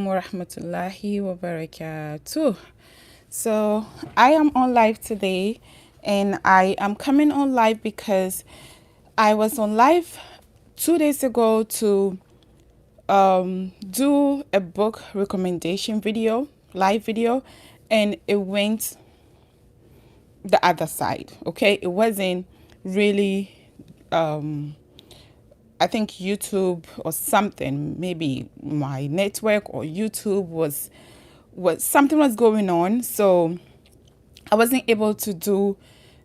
wa rahmatullahi wa barakatuh. So I am on live today, and I am coming on live because I was on live 2 days ago to do a book recommendation video, live video, and it went the other side. Okay, it wasn't really I think YouTube or something, maybe my network or YouTube was something was going on, so I wasn't able to do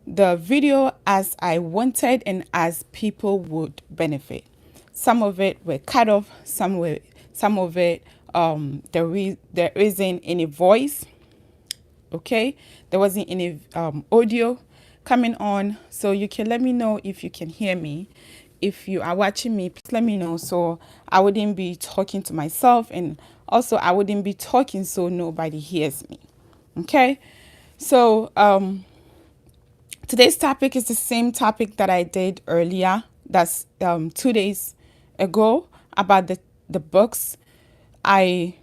the video as I wanted and as people would benefit. Some of it were cut off, some of it there isn't any voice. Okay, there wasn't any audio coming on, so you can let me know if you can hear me. If you are watching me, please let me know so I wouldn't be talking to myself, and also I wouldn't be talking so nobody hears me. Okay, so today's topic is the same topic that I did earlier. That's 2 days ago about the books. The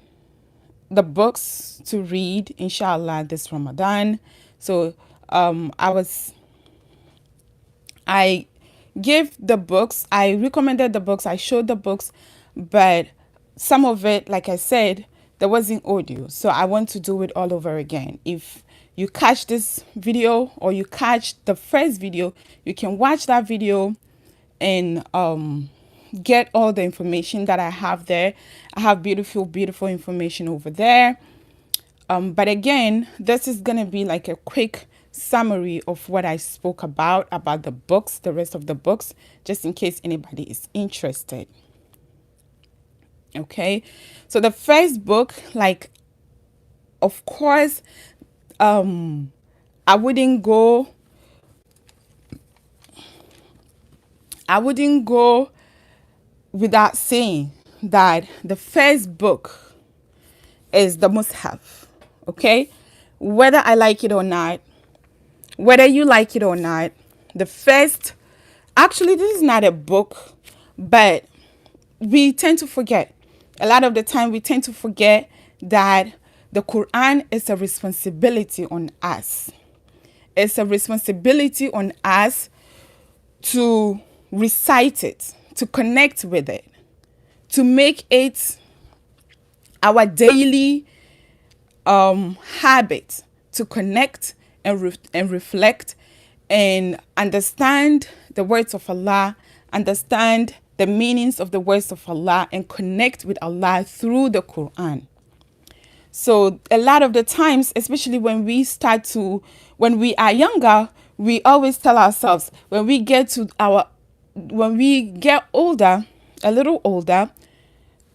books to read, inshallah, this Ramadan. So I gave the books, I recommended the books, I showed the books, but some of it, like I said, there wasn't audio. So I want to do it all over again. If you catch this video or you catch the first video, you can watch that video and get all the information that I have there. I have beautiful, beautiful information over there. But again, this is going to be like a quick summary of what I spoke about the books, the rest of the books, just in case anybody is interested. Okay. So the first book, like, of course, I wouldn't go without saying that the first book is the must-have. Okay, whether I like it or not, whether you like it or not, the first, actually, this is not a book, but we tend to forget. A lot of the time, we tend to forget that the Quran is a responsibility on us. It's a responsibility on us to recite it, to connect with it, to make it our daily habit, to connect and reflect and understand the words of Allah, understand the meanings of the words of Allah, and connect with Allah through the Quran. So a lot of the times, especially when we are younger, we always tell ourselves when we get older, a little older,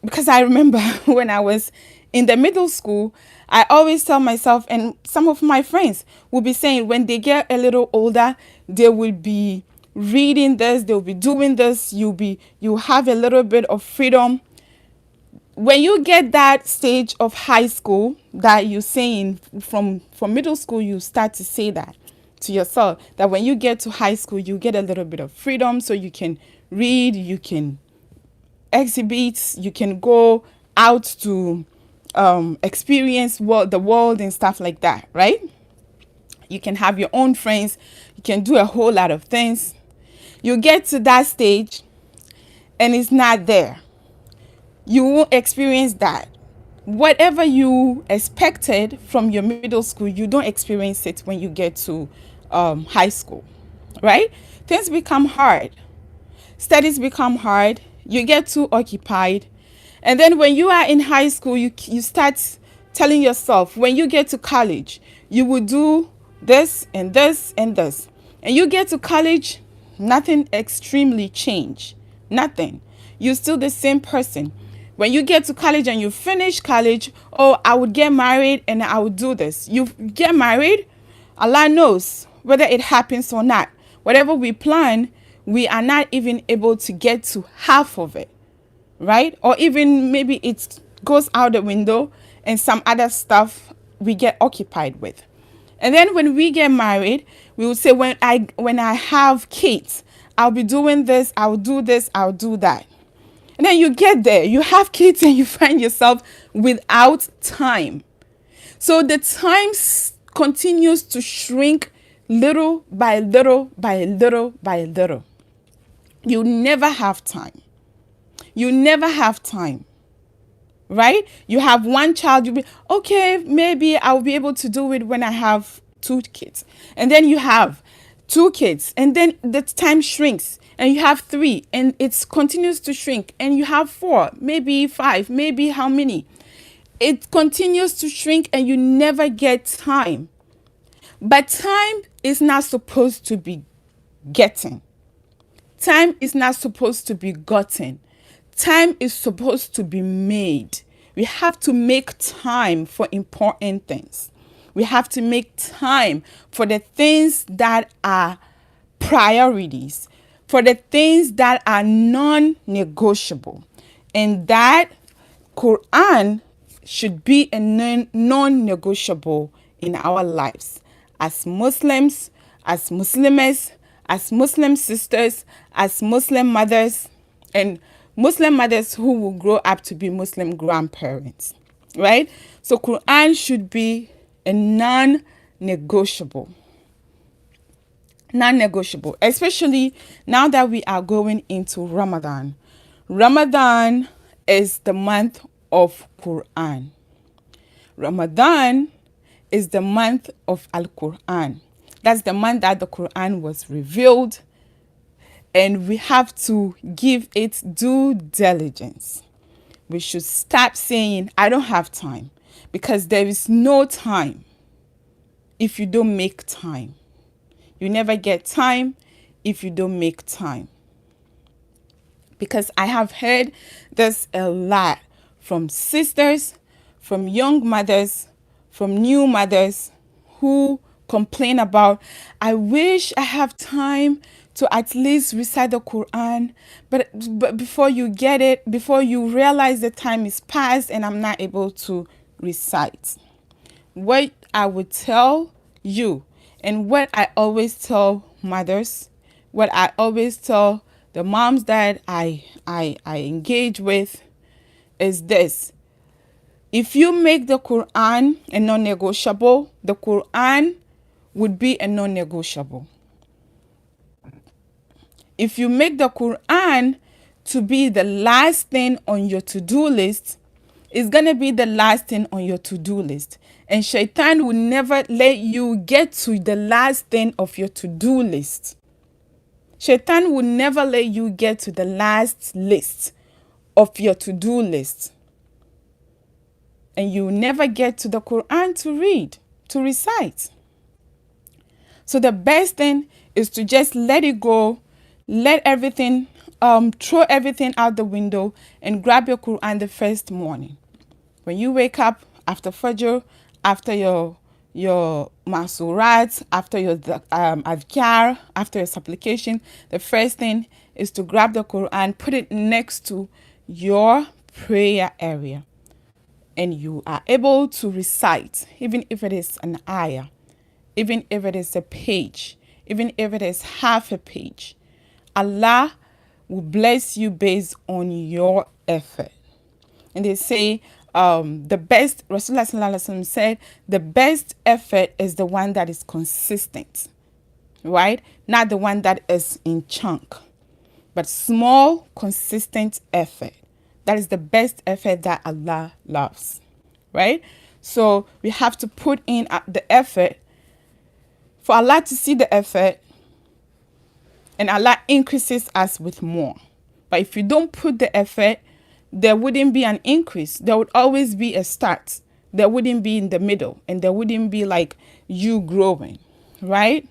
because I remember when I was in the middle school, I always tell myself, and some of my friends will be saying when they get a little older, they will be reading this, they'll be doing this, you have a little bit of freedom. When you get that stage of high school that you're saying from middle school, you start to say that to yourself, that when you get to high school, you get a little bit of freedom, so you can read, you can exhibit, you can go out to experience the world and stuff like that, right? You can have your own friends, you can do a whole lot of things. You get to that stage and it's not there. You won't experience that. Whatever you expected from your middle school, you don't experience it when you get to high school, right? Things become hard. Studies become hard. You get too occupied. And then when you are in high school, you start telling yourself, when you get to college, you will do this and this and this. And you get to college, nothing extremely changed. Nothing. You're still the same person. When you get to college and you finish college, oh, I would get married and I would do this. You get married, Allah knows whether it happens or not. Whatever we plan, we are not even able to get to half of it, right? Or even maybe it goes out the window and some other stuff we get occupied with. And then when we get married, we will say, when I have kids, I'll be doing this, I'll do this, I'll do that. And then you get there, you have kids, and you find yourself without time. So the time continues to shrink little by little by little by little. You never have time. You never have time. Right? You have one child, you'll be, okay, maybe I'll be able to do it when I have 2 kids. And then you have 2 kids, and then the time shrinks, and you have 3, and it continues to shrink, and you have 4, maybe 5, maybe how many. It continues to shrink, and you never get time. But time is not supposed to be getting. Time is not supposed to be gotten. Time is supposed to be made. We have to make time for important things. We have to make time for the things that are priorities, for the things that are non-negotiable. And that Quran should be a non-negotiable in our lives as Muslims, as Muslimas, as Muslim sisters, as Muslim mothers, and Muslim mothers who will grow up to be Muslim grandparents, right? So Quran should be a non-negotiable, especially now that we are going into Ramadan. Ramadan is the month of Quran. Ramadan is the month of Al-Quran. That's the month that the Quran was revealed, and we have to give it due diligence. We should stop saying, I don't have time, because there is no time if you don't make time. You never get time if you don't make time. Because I have heard this a lot from sisters, from young mothers, from new mothers who complain about, I wish I have time to at least recite the Quran, but before you get it, before you realize the time is past and I'm not able to recite. What I would tell you, and what I always tell mothers, what I always tell the moms that I engage with is this. If you make the Quran a non-negotiable, the Quran would be a non-negotiable. If you make the Quran to be the last thing on your to-do list, it's going to be the last thing on your to-do list. And Shaitan will never let you get to the last thing of your to-do list. Shaitan will never let you get to the last list of your to-do list. And you never get to the Quran to read, to recite. So the best thing is to just let it go, let everything, throw everything out the window and grab your Quran the first morning. When you wake up after Fajr, after your masurat, after your adhkar, after your supplication, the first thing is to grab the Quran, put it next to your prayer area. And you are able to recite, even if it is an ayah, even if it is a page, even if it is half a page. Allah will bless you based on your effort. And they say the best, Rasulullah sallallahu alaihi wasallam said, the best effort is the one that is consistent, right? Not the one that is in chunk, but small, consistent effort. That is the best effort that Allah loves, right? So we have to put in the effort for Allah to see the effort, and Allah increases us with more. But if you don't put the effort, there wouldn't be an increase. There would always be a start. There wouldn't be in the middle, and there wouldn't be like you growing, right?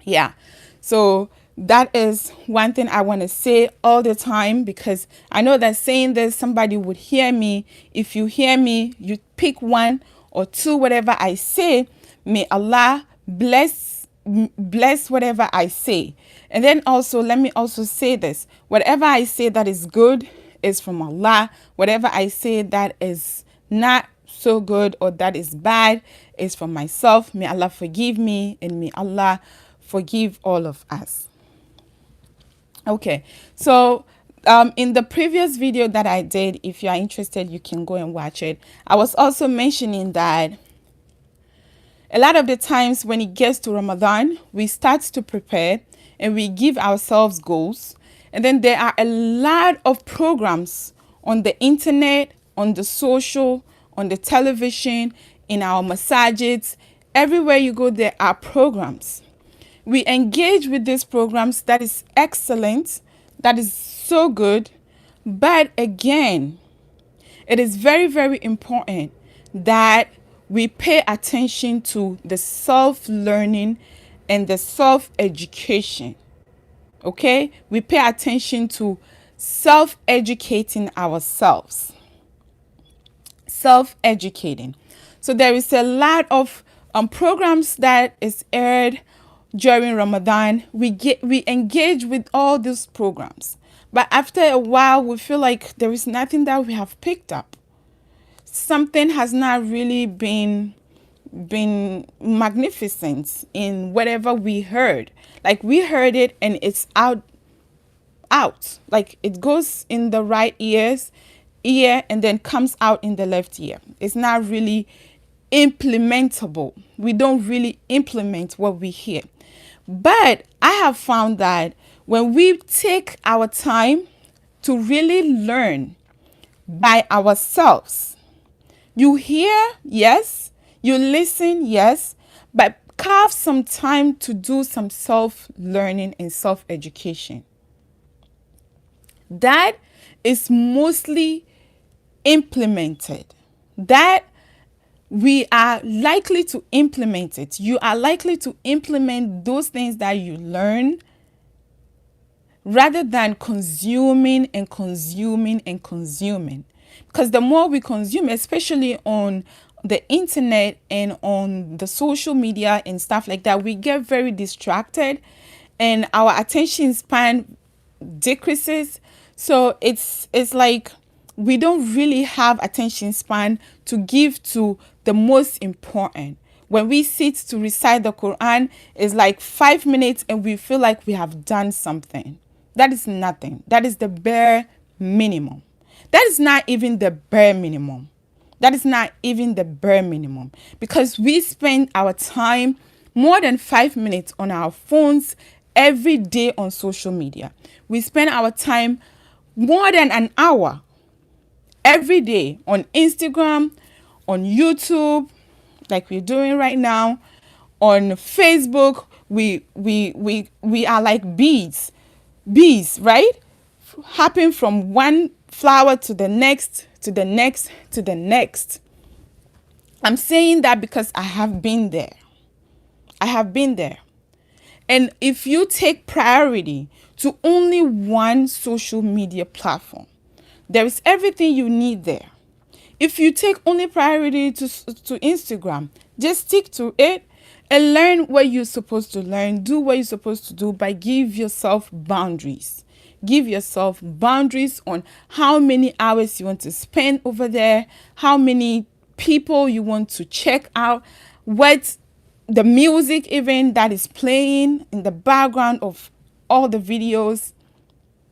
Yeah. So that is one thing I want to say all the time, because I know that saying this, somebody would hear me. If you hear me, you pick 1 or 2, whatever I say. May Allah bless whatever I say. And then also, let me also say this. Whatever I say that is good is from Allah. Whatever I say that is not so good or that is bad is from myself. May Allah forgive me, and may Allah forgive all of us. Okay, so In the previous video that I did, if you are interested, you can go and watch it. I was also mentioning that a lot of the times when it gets to Ramadan, we start to prepare and we give ourselves goals. And then there are a lot of programs on the internet, on the social, on the television, in our masajids. Everywhere you go, there are programs. We engage with these programs. That is excellent. That is so good. But again, it is very, very important that we pay attention to the self-learning and the self-education. Okay? We pay attention to self-educating ourselves. Self-educating. So there is a lot of programs that is aired during Ramadan. We engage with all these programs. But after a while, we feel like there is nothing that we have picked up. Something has not really been magnificent in whatever we heard. Like we heard it and it's out. Like it goes in the right ear and then comes out in the left ear. It's not really implementable. We don't really implement what we hear. But I have found that when we take our time to really learn by ourselves, you hear, yes, you listen, yes, but carve some time to do some self-learning and self-education. That is mostly implemented. That we are likely to implement it. You are likely to implement those things that you learn rather than consuming and consuming and consuming. Because the more we consume, especially on the internet and on the social media and stuff like that, we get very distracted and our attention span decreases. So it's like we don't really have attention span to give to the most important. When we sit to recite the Quran, it's like 5 minutes and we feel like we have done something. That is nothing. That is the bare minimum. That is not even the bare minimum. That is not even the bare minimum. Because we spend our time more than 5 minutes on our phones every day on social media. We spend our time more than an hour every day on Instagram, on YouTube, like we're doing right now, on Facebook. We are like bees, right? Hopping from one flower to the next, to the next, to the next. I'm saying that because I have been there. I have been there. And if you take priority to only one social media platform, there is everything you need there. If you take only priority to Instagram, just stick to it and learn what you're supposed to learn. Do what you're supposed to do, but give yourself boundaries. Give yourself boundaries on how many hours you want to spend over there, how many people you want to check out, what the music even that is playing in the background of all the videos.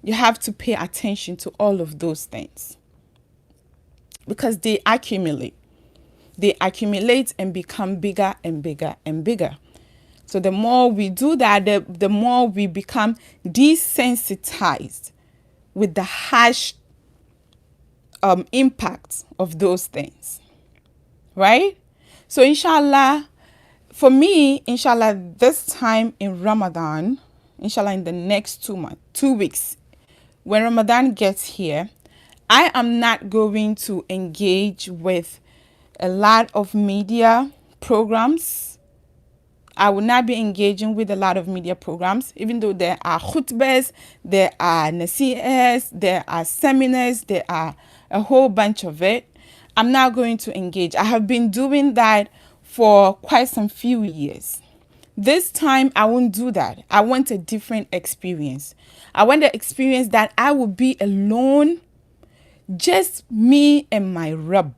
You have to pay attention to all of those things because they accumulate. They accumulate and become bigger and bigger and bigger. So the more we do that, the more we become desensitized with the harsh impact of those things, right? So inshallah, for me, inshallah, this time in Ramadan, inshallah, in the next 2 weeks, when Ramadan gets here, I am not going to engage with a lot of media programs. I will not be engaging with a lot of media programs, even though there are khutbahs, there are nasihahs, there are seminars, there are a whole bunch of it. I'm not going to engage. I have been doing that for quite some few years. This time, I won't do that. I want a different experience. I want the experience that I will be alone, just me and my Rabb.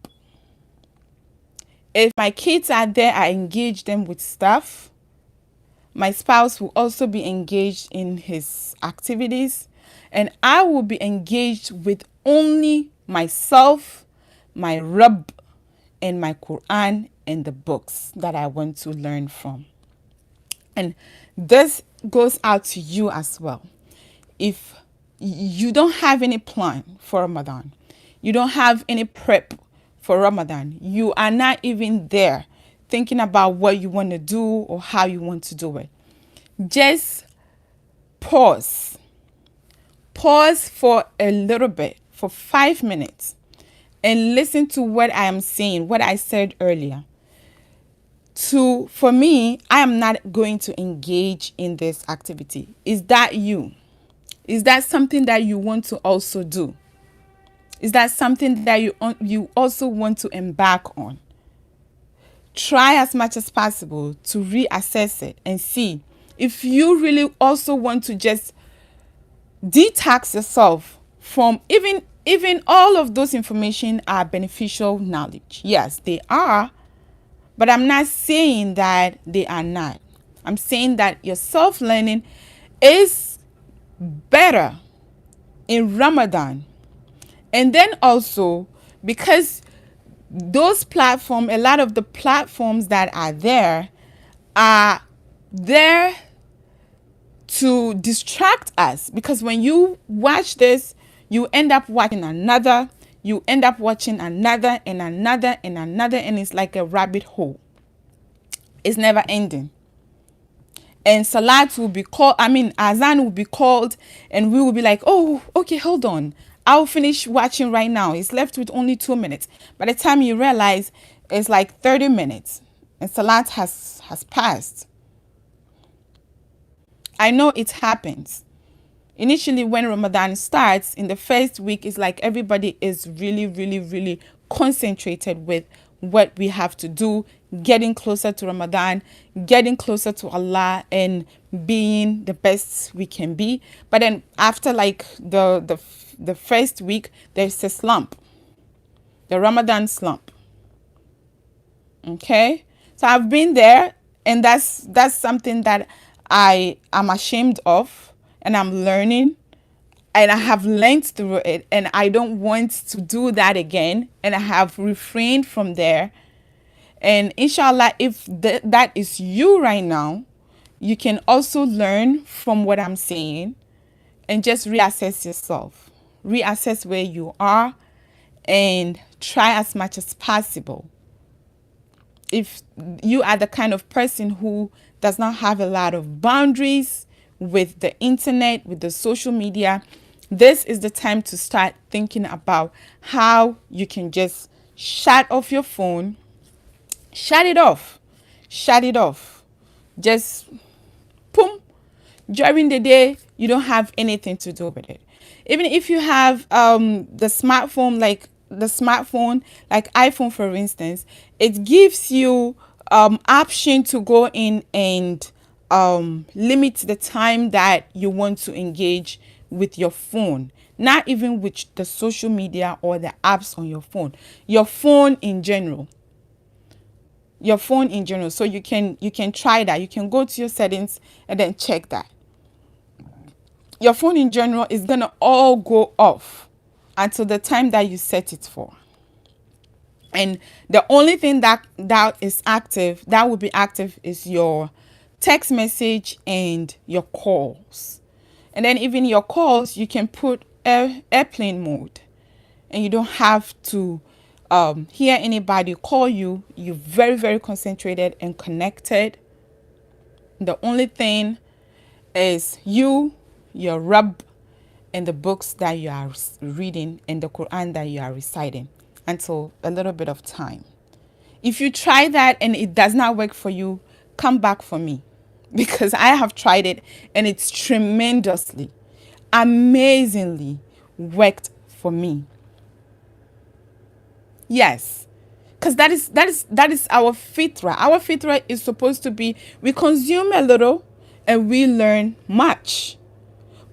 If my kids are there, I engage them with stuff. My spouse will also be engaged in his activities. and I will be engaged with only myself, my Rabb, and my Quran and the books that I want to learn from. And this goes out to you as well. If you don't have any plan for Ramadan, you don't have any prep for Ramadan, you are not even there thinking about what you want to do or how you want to do it, just pause. Pause for a little bit, for 5 minutes, and listen to what I am saying, what I said earlier. For me, I am not going to engage in this activity. Is that you? Is that something that you want to also do? Is that something that you also want to embark on? Try as much as possible to reassess it and see if you really also want to just detox yourself from even all of those information are beneficial knowledge. Yes, they are, but I'm not saying that they are not. I'm saying that your self-learning is better in Ramadan. And then also, because those platforms, a lot of the platforms that are there to distract us, because when you watch this, you end up watching another, you end up watching another and another and another, and it's like a rabbit hole. It's never ending. And Salat will be called, Azan will be called, and we will be like, oh, okay, hold on. I'll finish watching right now. It's left with only 2 minutes. By the time you realize, it's like 30 minutes, and Salat has passed. I know it happens. Initially, when Ramadan starts, in the first week, it's like everybody is really, really, really concentrated with what we have to do, getting closer to Ramadan, getting closer to Allah, and being the best we can be. But then after like the first week, there's a slump, the Ramadan slump. Okay, so I've been there, and that's something that I am ashamed of, and I'm learning, and I have learned through it, and I don't want to do that again, and I have refrained from there. And inshallah, if that is you right now, you can also learn from what I'm saying and just reassess yourself, reassess where you are, and try as much as possible. If you are the kind of person who does not have a lot of boundaries with the internet, with the social media, this is the time to start thinking about how you can just shut off your phone, shut it off, just boom. During the day, you don't have anything to do with it. Even if you have the smartphone, like iPhone, for instance, it gives you option to go in and limit the time that you want to engage with your phone. Not even with the social media or the apps on your phone. Your phone in general. So you can try that. You can go to your settings and then check that. Your phone in general is gonna all go off until the time that you set it for. And the only thing that is active, that will be active, is your text message and your calls. And then even your calls, you can put airplane mode, and you don't have to hear anybody call you. You're very, very concentrated and connected. The only thing is you, your Rabb, and the books that you are reading, and the Quran that you are reciting until a little bit of time. If you try that and it does not work for you, come back for me, because I have tried it and it's tremendously, amazingly worked for me. Yes, because that is our fitra. Our fitra is supposed to be, we consume a little and we learn much.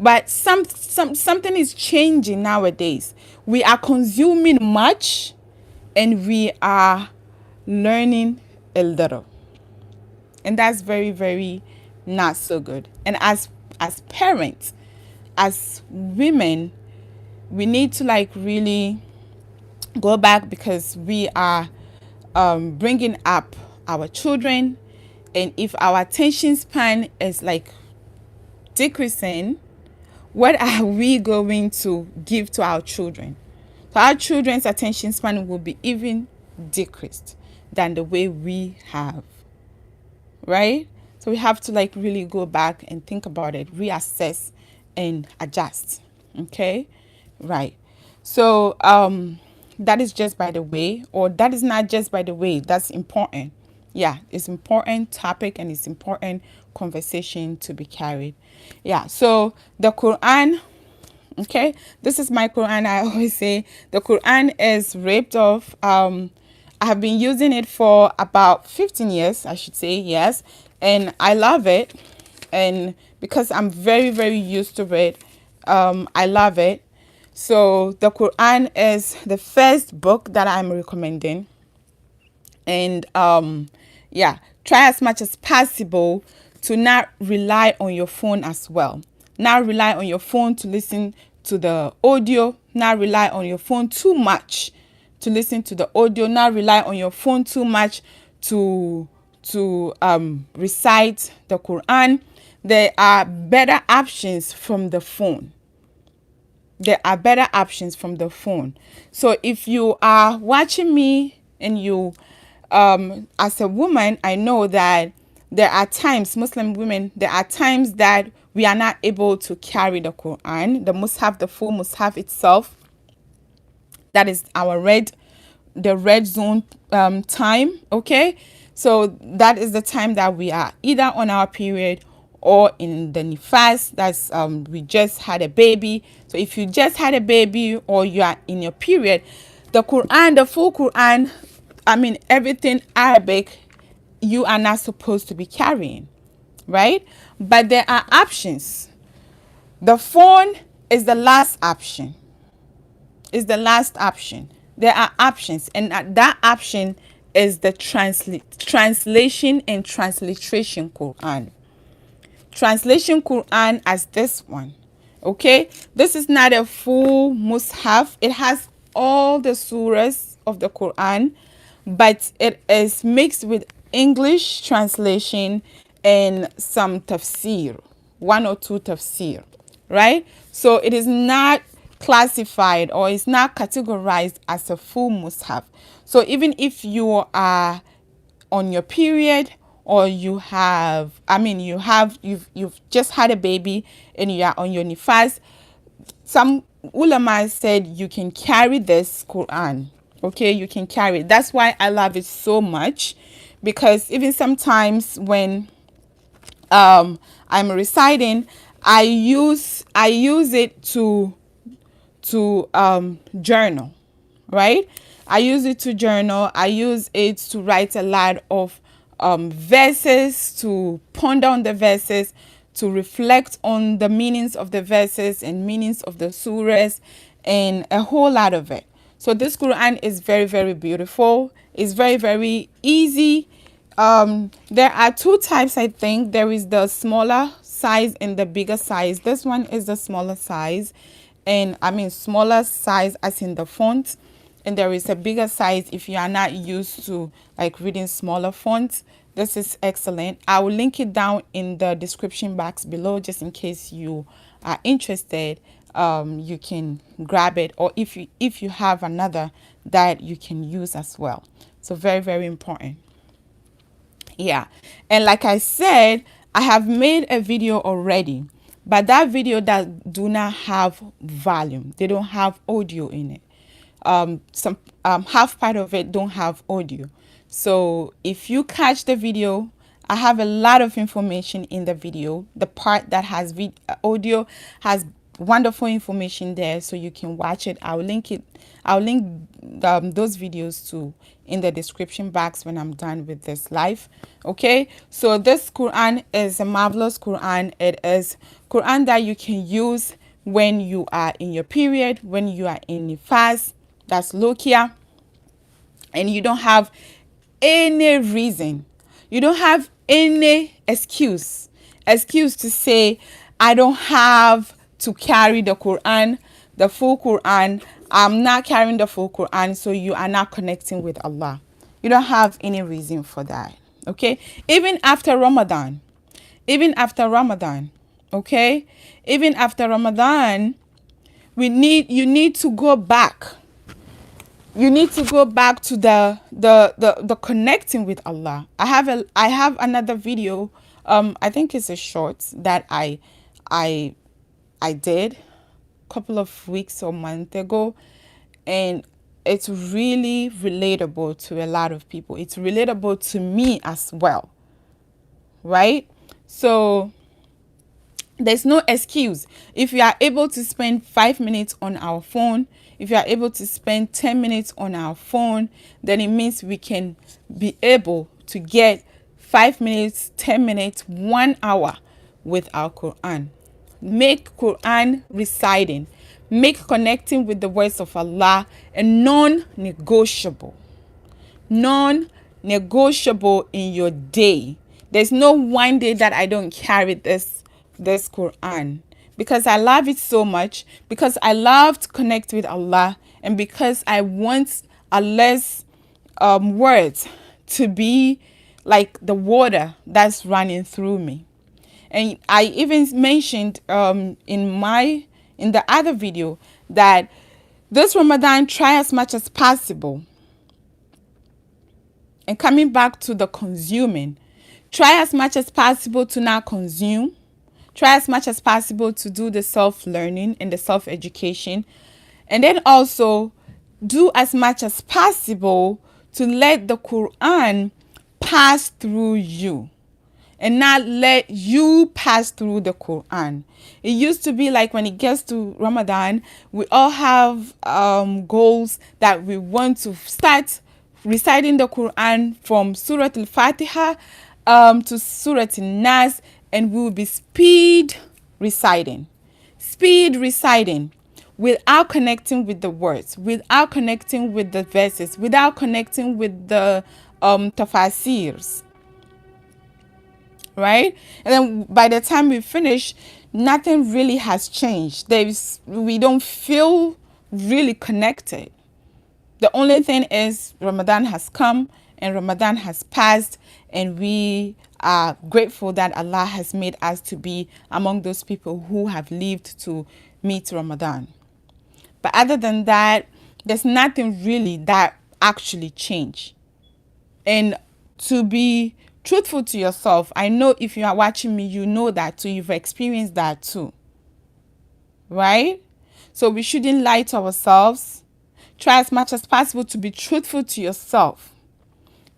But something is changing nowadays. We are consuming much and we are learning a little. And that's very, very not so good. And as parents, as women, we need to like really go back, because we are bringing up our children, and if our attention span is like decreasing, what are we going to give to our children? So our children's attention span will be even decreased than the way we have, right? So we have to like really go back and think about it, reassess and adjust. Okay, right. So that is just by the way, or that is not just by the way, that's important. Yeah, it's important topic, and it's important conversation to be carried. Yeah, so the Quran, okay, this is my Quran. I always say the Quran is ripped off. I have been using it for about 15 years, I should say, yes. And I love it. And because I'm very, very used to it, I love it. So the Quran is the first book that I'm recommending. And yeah, try as much as possible to not rely on your phone as well. Not rely on your phone to listen to the audio. Not rely on your phone too much to listen to the audio. Not rely on your phone too much to recite the Quran. There are better options from the phone. There are better options from the phone. So if you are watching me and you, as a woman, I know that there are times, Muslim women, there are times that we are not able to carry the Quran, the Mus'haf, the full Mus'haf itself. That is the red zone time, okay? So that is the time that we are either on our period or in the nifas. That's we just had a baby. So if you just had a baby or you are in your period, the Quran, the full Quran, I mean everything Arabic, you are not supposed to be carrying, right? But there are options. The phone is the last option. Is the last option. There are options, and that option is the translation and transliteration Quran. Translation Quran as this one. Okay, this is not a full Mus'haf. It has all the surahs of the Quran, but it is mixed with English translation and some tafsir, one or two tafsir, right? So it is not classified or is not categorized as a full Mus'haf. So even if you are on your period, or you have, I mean, you've just had a baby and you are on your nifas, some ulama said you can carry this Quran. Okay, you can carry it. That's why I love it so much, because even sometimes when I'm reciting, I use it to journal, right? I use it to journal. I use it to write a lot of verses, to ponder on the verses, to reflect on the meanings of the verses and meanings of the surahs, and a whole lot of it. So this Quran is very, very beautiful. It's very, very easy. There are two types, I think. There is the smaller size and the bigger size. This one is the smaller size, and I mean smaller size as in the font. And there is a bigger size if you are not used to like reading smaller fonts. This is excellent. I will link it down in the description box below, just in case you are interested. You can grab it, or if you have another that you can use as well. So very, very important. Yeah, and like I said, I have made a video already, but that video that do not have volume. They don't have audio in it. Some half part of it don't have audio. So if you catch the video, I have a lot of information in the video. The part that has audio has wonderful information there, so you can watch it. I'll link those videos too in the description box when I'm done with this live. Okay, so this Quran is a marvelous Quran. It is Quran that you can use when you are in your period, when you are in nifas, that's Lokia, and you don't have any reason, you don't have any excuse to say, I don't have to carry the Quran, the full Quran. I'm not carrying the full Quran, so you are not connecting with Allah. You don't have any reason for that. Okay? Even after Ramadan, okay? Even after Ramadan, you need to go back. You need to go back to the connecting with Allah. I have another video. I think it's a short that I did a couple of weeks or month ago, and it's really relatable to a lot of people. It's relatable to me as well, right? So there's no excuse. If you are able to spend 5 minutes on our phone, if you are able to spend 10 minutes on our phone, then it means we can be able to get 5 minutes, 10 minutes, 1 hour with our Quran. Make Quran reciting, make connecting with the words of Allah a non-negotiable. Non-negotiable in your day. There's no one day that I don't carry this Quran, because I love it so much, because I love to connect with Allah, and because I want Allah's words to be like the water that's running through me. And I even mentioned in the other video that this Ramadan, try as much as possible. And coming back to the consuming, try as much as possible to not consume. Try as much as possible to do the self-learning and the self-education. And then also do as much as possible to let the Quran pass through you and not let you pass through the Quran. It used to be like when it gets to Ramadan, we all have goals that we want to start reciting the Quran from Surah Al-Fatiha to Surah Al-Nas, and we will be speed reciting without connecting with the words, without connecting with the verses, without connecting with the tafasirs, right? And then by the time we finish, nothing really has changed. We don't feel really connected. The only thing is Ramadan has come and Ramadan has passed, and we are grateful that Allah has made us to be among those people who have lived to meet Ramadan. But other than that, there's nothing really that actually changed. And to be truthful to yourself, I know if you are watching me, you know that too. You've experienced that too, right? So we shouldn't lie to ourselves. Try as much as possible to be truthful to yourself.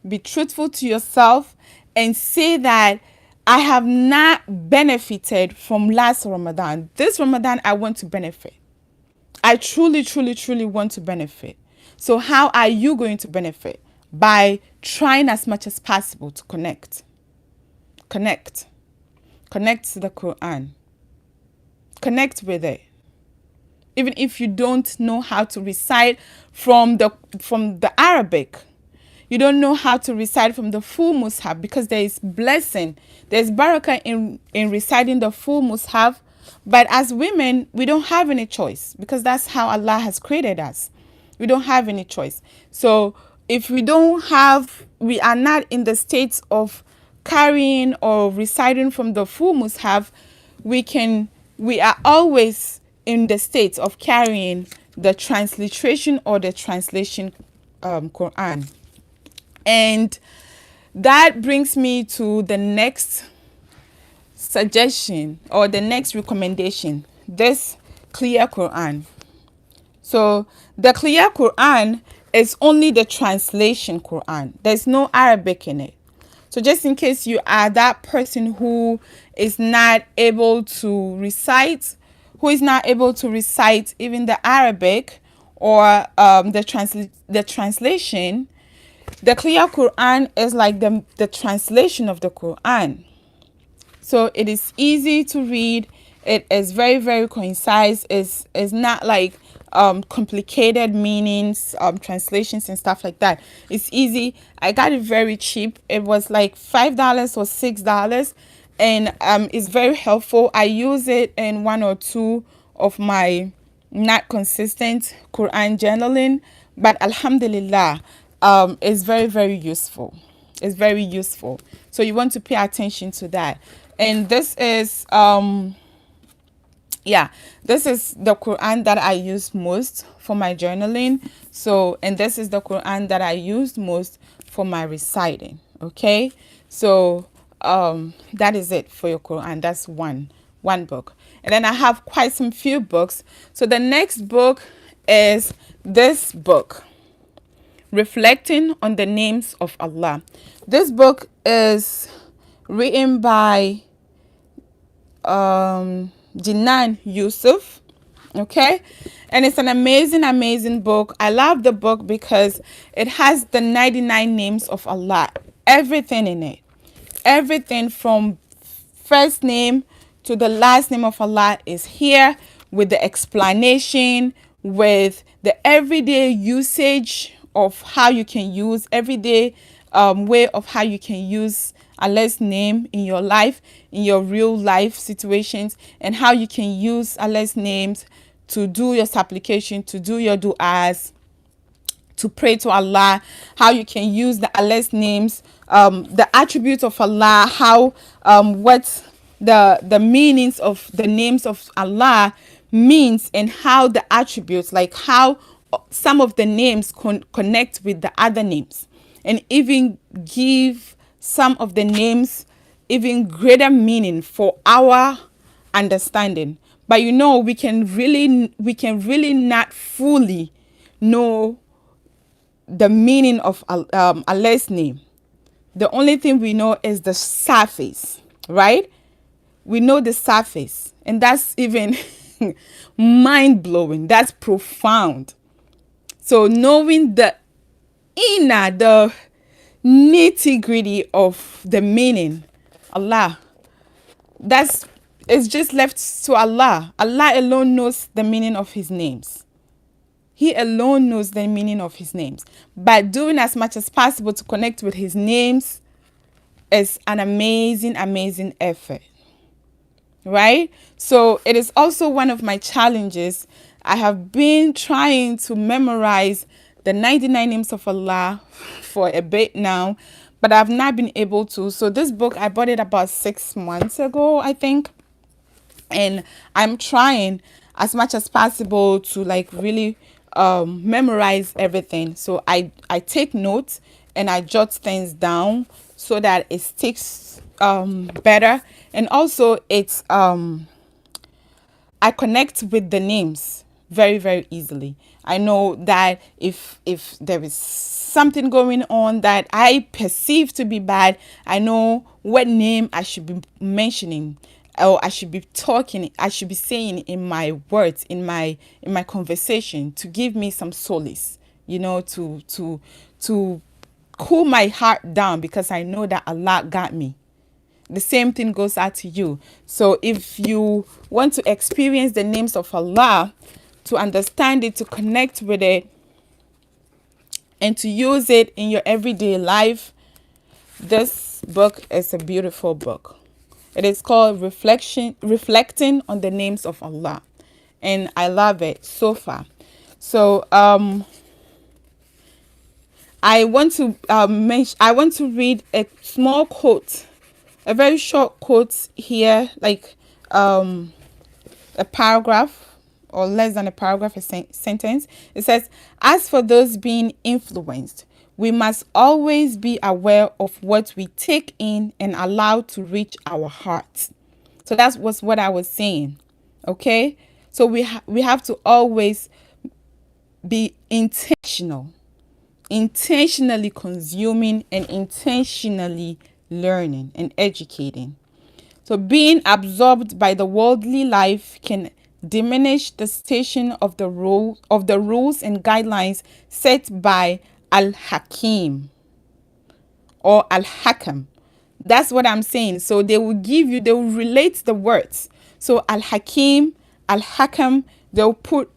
Be truthful to yourself and say that I have not benefited from last Ramadan. This Ramadan, I want to benefit. I truly, truly, truly want to benefit. So how are you going to benefit? By trying as much as possible to connect. Connect to the Quran. Connect with it. Even if you don't know how to recite from the Arabic, you don't know how to recite from the full Mus'haf, because there is blessing, there's barakah in reciting the full Mus'haf. But as women, we don't have any choice, because that's how Allah has created us. We don't have any choice. So if we are not in the state of carrying or reciting from the full Mus'haf, we are always in the state of carrying the transliteration or the translation Quran. And that brings me to the next suggestion or the next recommendation, this clear Quran. So the clear Quran is only the translation Quran. There's no Arabic in it. So just in case you are that person who is not able to recite, even the Arabic or the translation, the clear Quran is like the translation of the Quran. So it is easy to read. It is very, very concise. It's not like complicated meanings, translations and stuff like that. It's easy. I got it very cheap. It was like $5 or $6. and it's very helpful. I use it in one or two of my not consistent Quran journaling, but alhamdulillah, it's very, very useful. It's very useful. So you want to pay attention to that. And this is this is the Quran that I use most for my journaling. So, and this is the Quran that I use most for my reciting. Okay, so that is it for your Quran. That's one book. And then I have quite some few books. So the next book is this book, Reflecting on the Names of Allah. This book is written by Jinan Yusuf. Okay, and it's an amazing book. I love the book because it has the 99 names of Allah, everything in it, everything from first name to the last name of Allah is here, with the explanation, with the everyday usage of how you can use everyday way of how you can use Allah's name in your life, in your real life situations, and how you can use Allah's names to do your supplication, to do your du'as, to pray to Allah, how you can use the Allah's names, the attributes of Allah, how what the meanings of the names of Allah means, and how the attributes, like how some of the names connect with the other names, and even give some of the names even greater meaning for our understanding. But you know, we can really not fully know the meaning of Allah's name. The only thing we know is the surface, right? We know the surface, and that's even mind-blowing. That's profound. So knowing the inner, the nitty-gritty of the meaning, Allah, it's just left to Allah. Allah alone knows the meaning of his names. He alone knows the meaning of his names. But doing as much as possible to connect with his names is an amazing effort. Right? So it is also one of my challenges. I have been trying to memorize the 99 names of Allah for a bit now, but I've not been able to. So this book, I bought it about 6 months ago, I think. And I'm trying as much as possible to like really memorize everything. So I take notes and I jot things down so that it sticks better. And also it's I connect with the names very easily. I know that if there is something going on that I perceive to be bad, I know what name I should be mentioning, or I should be talking, I should be saying in my words, in my conversation, to give me some solace, you know, to cool my heart down, because I know that Allah got me. The same thing goes out to you. So if you want to experience the names of Allah, to understand it, to connect with it, and to use it in your everyday life, this book is a beautiful book. It is called Reflecting on the Names of Allah. And I love it so far. So I want to read a small quote, a very short quote here, like a paragraph or less than a paragraph, a sentence. It says, "As for those being influenced, we must always be aware of what we take in and allow to reach our hearts." So that's what I was saying. Okay, so we have to always be intentionally consuming and intentionally learning and educating. So being absorbed by the worldly life can diminish the station of the rules and guidelines set by Al-Hakim or Al-Hakam. That's what I'm saying. So they will relate the words. So Al-Hakim, Al-Hakam, they'll put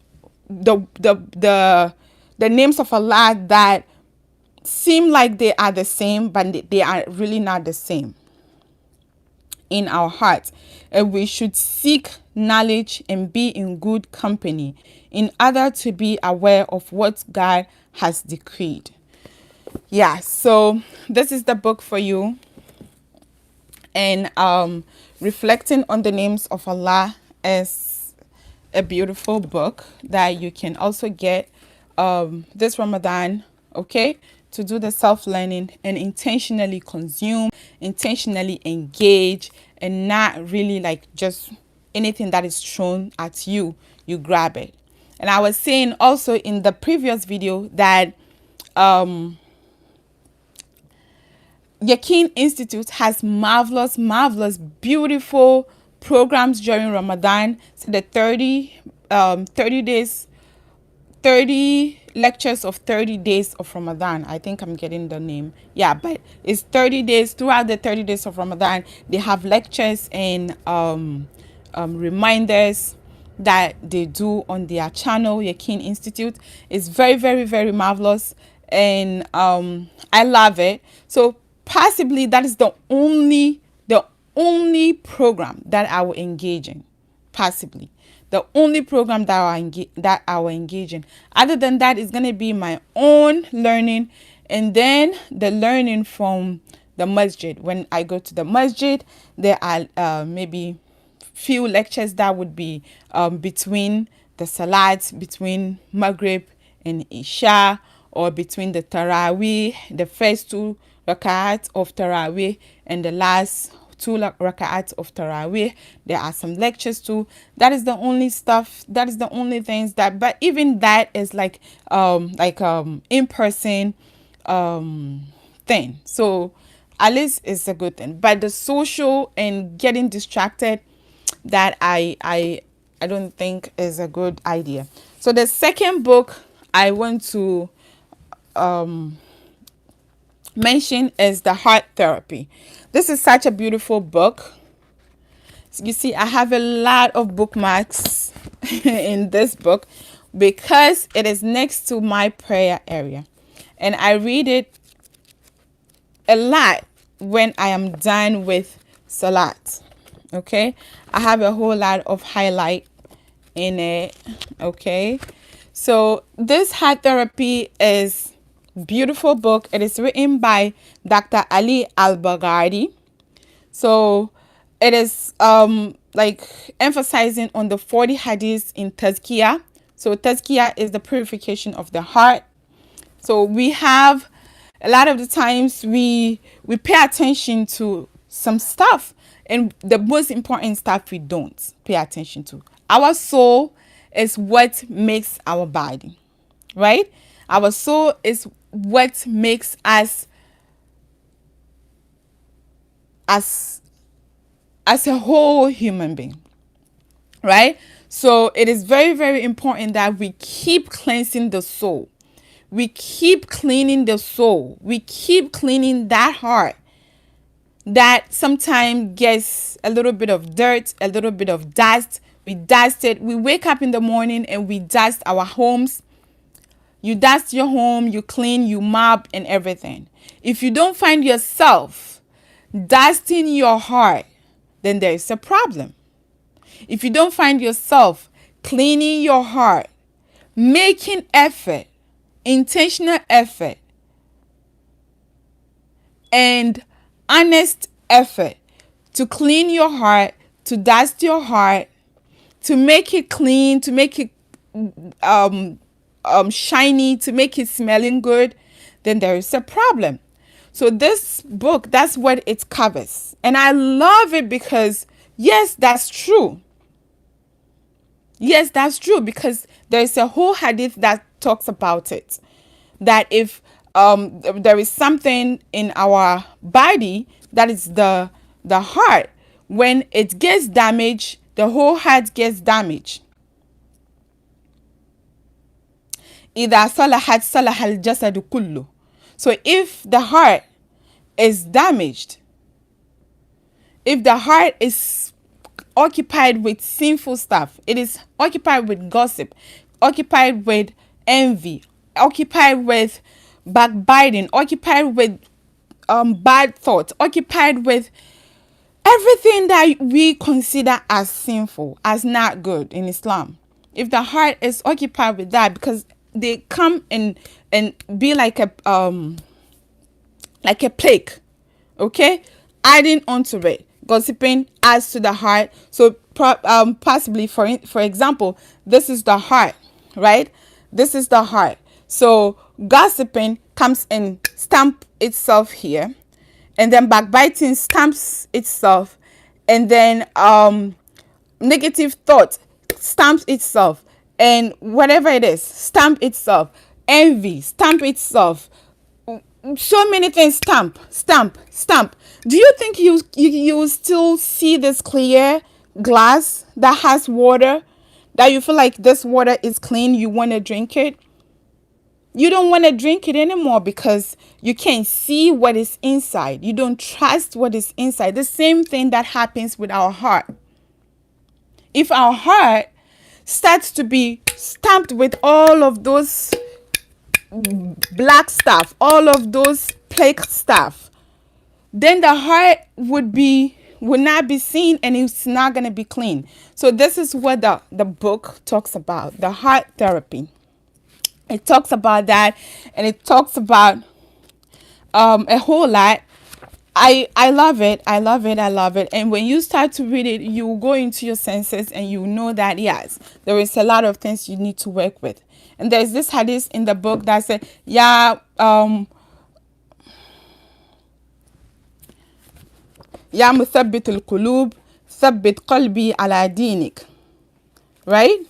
the names of Allah that seem like they are the same, but they are really not the same. in our hearts, and we should seek knowledge and be in good company in order to be aware of what God has decreed. Yeah, so this is the book for you. And reflecting on the names of Allah is a beautiful book that you can also get this Ramadan, okay, to do the self-learning and intentionally consume, intentionally engage, and not really like just anything that is thrown at you, you grab it. And I was saying also in the previous video that Yakin Institute has marvelous, beautiful programs during Ramadan. So the 30 days, 30 lectures of 30 days of Ramadan. I think I'm getting the name. Yeah, but it's 30 days. Throughout the 30 days of Ramadan, they have lectures and reminders that they do on their channel, Yakin Institute. It's very, very marvelous. And I love it. So possibly that is the only program that I will engage in. Possibly the only program that I will engage in. Other than that, it's going to be my own learning, and then the learning from the masjid. When I go to the masjid, there are maybe few lectures that would be between the salats, between Maghrib and Isha, or between the Taraweeh, the first 2 rak'at of Taraweeh and the last 2 rak'at of Taraweeh. There are some lectures too. That is the only stuff, that is the only things that, but even that is like in-person thing. So at least it's a good thing. But the social and getting distracted, that I don't think is a good idea. So the second book I want to mention is The Heart Therapy. This is such a beautiful book. You see, I have a lot of bookmarks in this book because it is next to my prayer area, and I read it a lot when I am done with Salat. Okay, I have a whole lot of highlight in it. Okay, so this Heart Therapy is beautiful book. It is written by Dr. Ali Al-Baghdadi. So it is like emphasizing on the 40 hadiths in Tazkiyah. So Tazkiyah is the purification of the heart. So we have a lot of the times we pay attention to some stuff, and the most important stuff we don't pay attention to. Our soul is what makes our body, right? Our soul is what makes us as a whole human being, right? So it is very important that we keep cleansing the soul. We keep cleaning the soul. We keep cleaning that heart that sometimes gets a little bit of dirt, a little bit of dust. We dust it. We wake up in the morning and we dust our homes. You dust your home, you clean, you mop and everything. If you don't find yourself dusting your heart, then there is a problem. If you don't find yourself cleaning your heart, making effort, intentional effort, and honest effort to clean your heart, to dust your heart, to make it clean, to make it shiny, to make it smelling good, then there is a problem. So this book, that's what it covers. And I love it because, yes, that's true. Yes, that's true, because there's a whole hadith that talks about it. That if there is something in our body, that is the heart, when it gets damaged, the whole heart gets damaged. إذا صلحت صلح الجسد كله. So if the heart is damaged, if the heart is occupied with sinful stuff, it is occupied with gossip, occupied with envy, occupied with backbiting, occupied with bad thoughts, occupied with Everything that we consider as sinful, as not good in Islam, if the heart is occupied with that, because they come and be like a plague, okay, adding onto it. Gossiping adds to the heart. So possibly, for example, this is the heart, right? This is the heart. So gossiping comes and stamp itself here, and then backbiting stamps itself, and then negative thought stamps itself, and whatever it is stamp itself, envy stamp itself, so many things stamp. Do you think you still see this clear glass that has water, that you feel like this water is clean, you want to drink it? You don't want to drink it anymore because you can't see what is inside. You don't trust what is inside. The same thing that happens with our heart. If our heart starts to be stamped with all of those black stuff, all of those plague stuff, then the heart would not be seen, and it's not going to be clean. So this is what the book talks about, the heart therapy. It talks about that, and it talks about a whole lot. I love it. And when you start to read it, you go into your senses and you know that, yes, there is a lot of things you need to work with. And there's this hadith in the book that said, Ya muthabbit al-qulub, thabbit qalbi ala dinik. Right?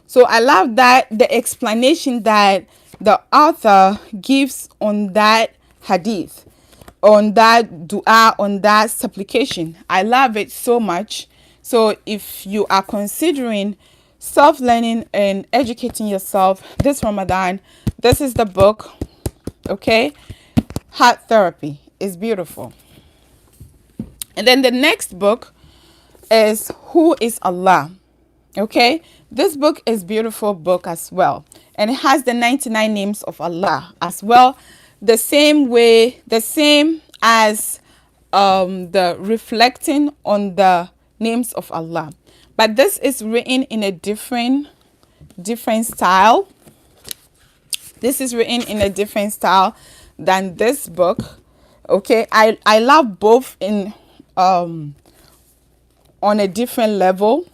So I love that, the explanation that the author gives on that hadith, on that dua, on that supplication. I love it so much. So if you are considering self-learning and educating yourself this Ramadan, this is the book, okay? Heart Therapy is beautiful. And then the next book is Who is Allah? Okay, this book is beautiful book as well, and it has the 99 names of Allah as well, the same as the reflecting on the names of Allah, but this is written in a different style. This is written in a different style than this book. Okay, I love both in on a different level.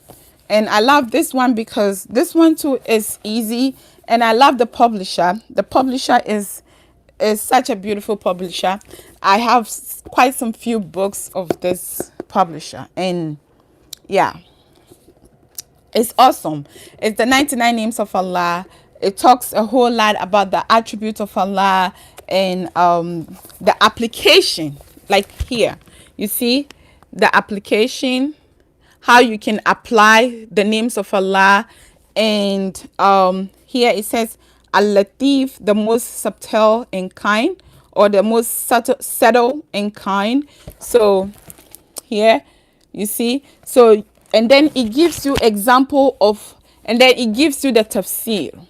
And I love this one because this one too is easy. And I love the publisher. The publisher is such a beautiful publisher. I have quite some few books of this publisher. And yeah, it's awesome. It's the 99 names of Allah. It talks a whole lot about the attributes of Allah and the application. Like here, you see the application, how you can apply the names of Allah. And here it says Al-Latif, the most subtle and kind, or the most subtle and kind. So here you see, so, and then it gives you example of, and then it gives you the tafsir,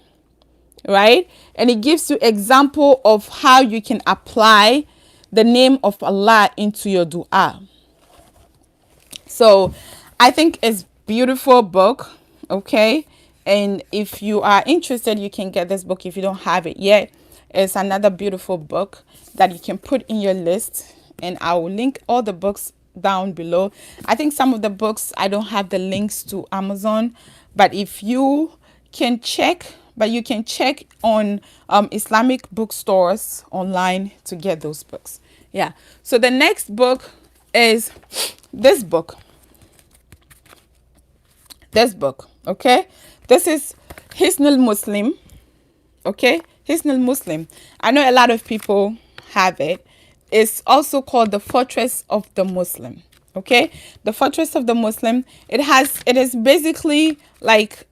right? And it gives you example of how you can apply the name of Allah into your dua. So I think it's beautiful book, okay? And if you are interested, you can get this book if you don't have it yet. It's another beautiful book that you can put in your list, and I will link all the books down below. I think some of the books I don't have the links to Amazon, but if you can check, you can check on Islamic bookstores online to get those books. Yeah. So the next book is this book. This book, okay? This is Hisnul Muslim, okay? Hisnul Muslim. I know a lot of people have it. It's also called the Fortress of the Muslim, okay? The Fortress of the Muslim. It is basically like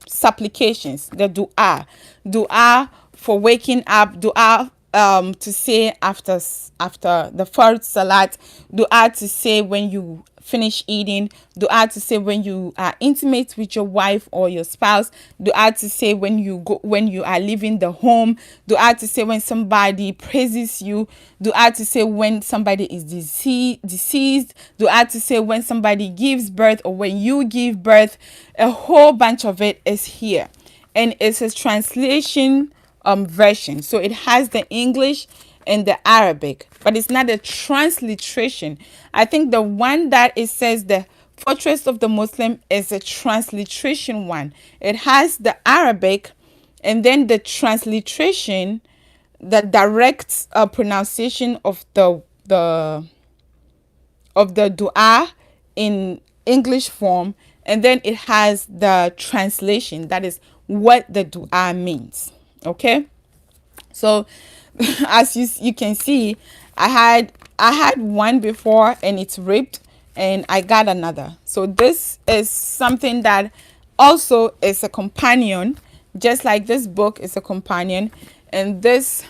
supplications, the dua for waking up, dua to say after the first salat, dua to say when you finish eating, dua to say when you are intimate with your wife or your spouse, dua to say when you are leaving the home, dua to say when somebody praises you, dua to say when somebody is deceased, dua to say when somebody gives birth or when you give birth. A whole bunch of it is here, and it's a translation version, so it has the English and the Arabic, but it's not a transliteration. I think the one that it says the Fortress of the Muslim is a transliteration one. It has the Arabic and then the transliteration, the direct pronunciation of the dua in English form, and then it has the translation, that is what the dua means. Okay, so as you can see, I had one before and it's ripped, and I got another. So this is something that also is a companion, just like this book is a companion, and this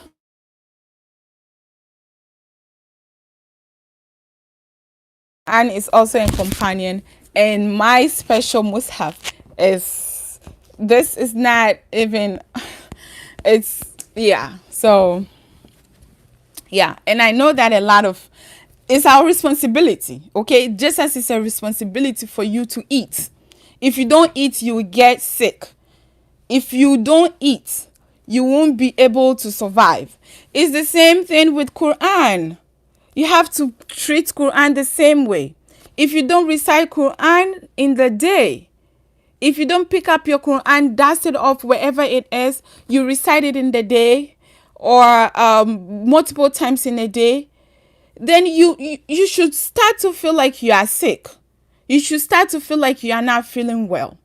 and is also a companion. And my special mushaf is, this is not even it's, yeah, so yeah. And I know that a lot of, it's our responsibility, okay, just as it's a responsibility for you to eat. If you don't eat, you will get sick. If you don't eat, you won't be able to survive. It's the same thing with Quran. You have to treat Quran the same way. If you don't recite Quran in the day, if you don't pick up your Quran, dust it off wherever it is, you recite it in the day or multiple times in a day, then you should start to feel like you are sick. You should start to feel like you are not feeling well.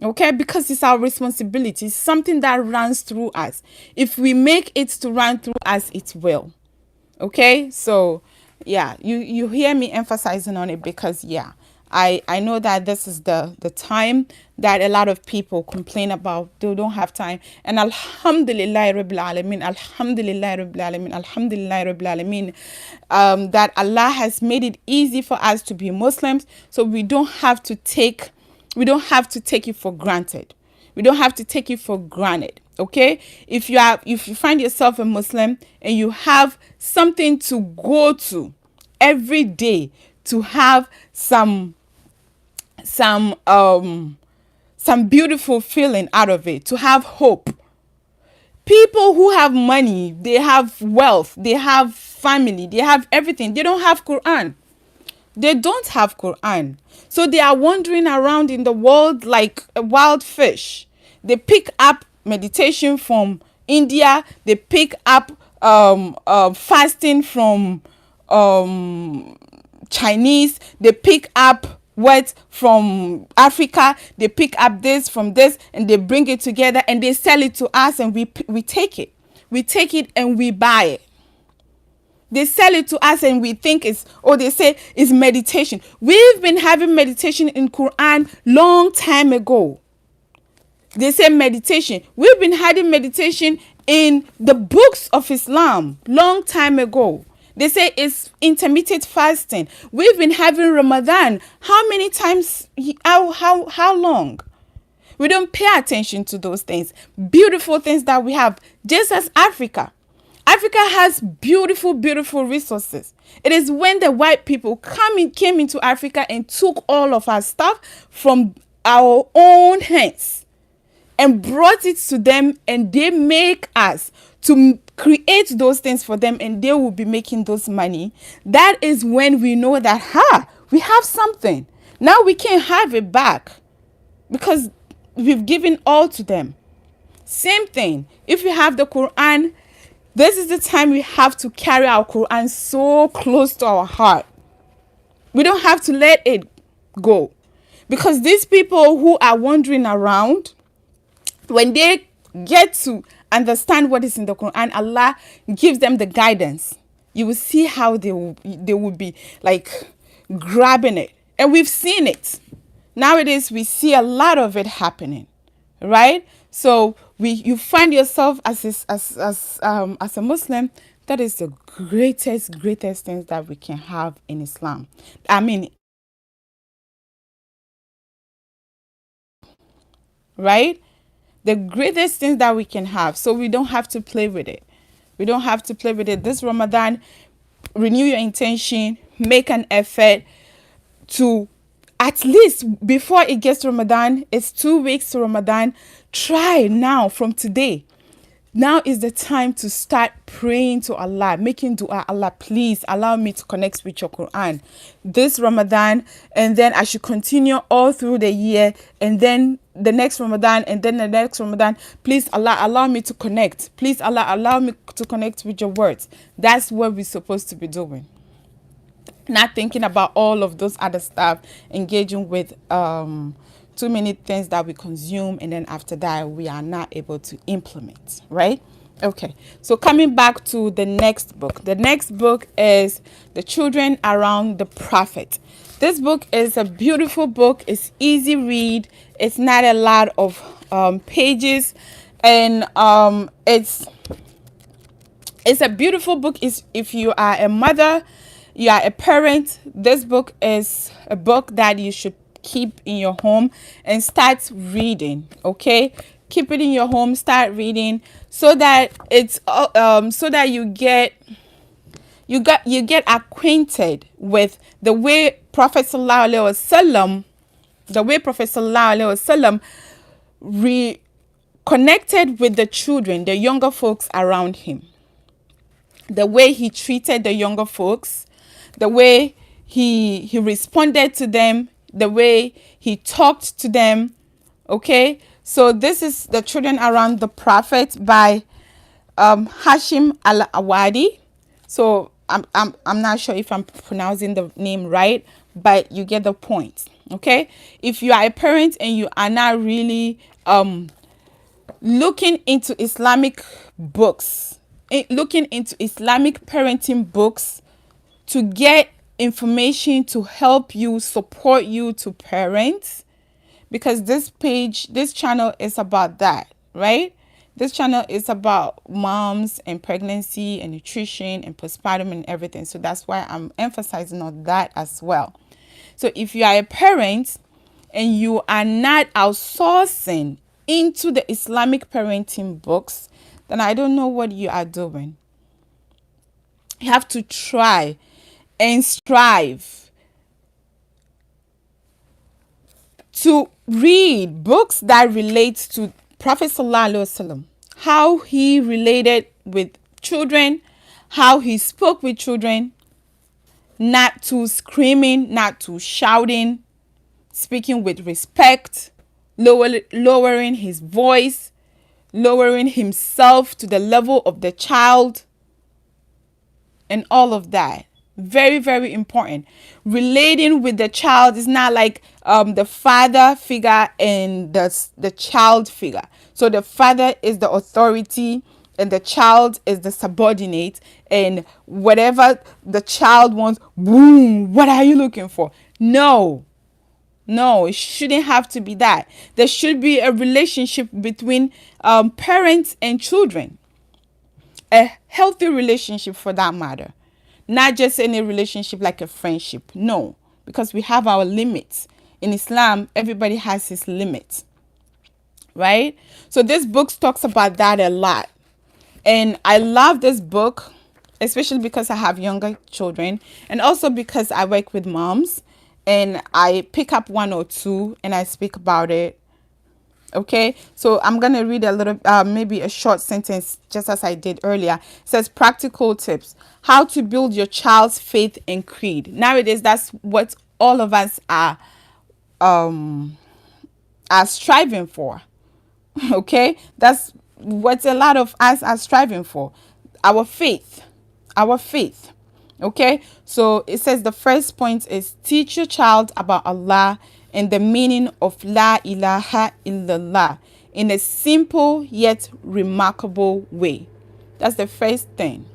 Okay, because it's our responsibility. It's something that runs through us. If we make it to run through us, it will. Okay, so yeah, you hear me emphasizing on it because yeah, I know that this is the time that a lot of people complain about. They don't have time, and alhamdulillah rabbil alamin, alhamdulillah rabbil alamin, alhamdulillah rabbil alamin, that Allah has made it easy for us to be Muslims, so we don't have to take it for granted. We don't have to take it for granted. Okay, if you find yourself a Muslim and you have something to go to every day to have some beautiful feeling out of it, to have hope. People who have money, they have wealth, they have family, they have everything. They don't have Quran. They don't have Quran. So they are wandering around in the world like a wild fish. They pick up meditation from India. They pick up fasting from Chinese. They pick up what from Africa. They pick up this from this, and they bring it together and they sell it to us, and we take it. We take it and we buy it. They sell it to us and we think it's, or they say it's meditation. We've been having meditation in Quran long time ago. They say meditation. We've been having meditation in the books of Islam long time ago. They say it's intermittent fasting. We've been having Ramadan. How many times? How long? We don't pay attention to those things. Beautiful things that we have, just as Africa. Africa has beautiful, beautiful resources. It is when the white people came into Africa and took all of our stuff from our own hands and brought it to them, and they make us to create those things for them, and they will be making those money. That is when we know that, we have something. Now we can't have it back because we've given all to them. Same thing. If you have the Quran, this is the time we have to carry our Quran so close to our heart. We don't have to let it go. Because these people who are wandering around, when they get to understand what is in the Quran, Allah gives them the guidance. You will see how they will be like grabbing it. And we've seen it. Nowadays, we see a lot of it happening, right? So you find yourself as a Muslim. That is the greatest thing that we can have in Islam. I mean, right? The greatest thing that we can have. So we don't have to play with it. We don't have to play with it. This Ramadan, renew your intention, make an effort to, at least before it gets to Ramadan, it's 2 weeks to Ramadan. Try now from today. Now is the time to start praying to Allah, making dua. Allah, please allow me to connect with your Quran this Ramadan, and then I should continue all through the year, and then the next Ramadan, and then the next Ramadan. Please, Allah, allow me to connect. Please, Allah, allow me to connect with your words. That's what we're supposed to be doing. Not thinking about all of those other stuff, engaging with too many things that we consume, and then after that we are not able to implement, right? Okay, so coming back to the next book. The next book is The Children Around the Prophet. This book is a beautiful book. It's easy read. It's not a lot of pages, and it's a beautiful book. If you are a mother, you are a parent, this book is a book that you should keep in your home and start reading. Okay, keep it in your home, start reading, so that it's so that you get acquainted with the way Prophet Sallallahu Alaihi Wasallam connected with the children, the younger folks around him. The way he treated the younger folks, the way he responded to them, the way he talked to them. Okay, so this is The Children Around the Prophet by Hashim Al-Awadi. So I'm not sure if I'm pronouncing the name right, but you get the point. Okay, if you are a parent and you are not really looking into Islamic books, looking into Islamic parenting books to get information to help you, support you to parent, because this channel is about that, right? This channel is about moms and pregnancy and nutrition and postpartum and everything. So that's why I'm emphasizing on that as well. So if you are a parent and you are not outsourcing into the Islamic parenting books, then I don't know what you are doing. You have to try and strive to read books that relate to Prophet Sallallahu Alaihi Wasallam, how he related with children, how he spoke with children, not too screaming, not too shouting, speaking with respect, lowering his voice, lowering himself to the level of the child, and all of that. Very, very important. Relating with the child is not like the father figure and the child figure. So the father is the authority and the child is the subordinate, and whatever the child wants, boom, what are you looking for? No, it shouldn't have to be that. There should be a relationship between parents and children. A healthy relationship for that matter. Not just any relationship like a friendship. No, because we have our limits. In Islam, everybody has his limits, right? So this book talks about that a lot. And I love this book, especially because I have younger children, and also because I work with moms and I pick up one or two and I speak about it. Okay, so I'm going to read a little, maybe a short sentence, just as I did earlier. It says, practical tips, how to build your child's faith and creed. Nowadays, that's what all of us are striving for. Okay, that's what a lot of us are striving for. Our faith. Okay, so it says the first point is teach your child about Allah and the meaning of La ilaha illallah in a simple yet remarkable way. That's the first thing.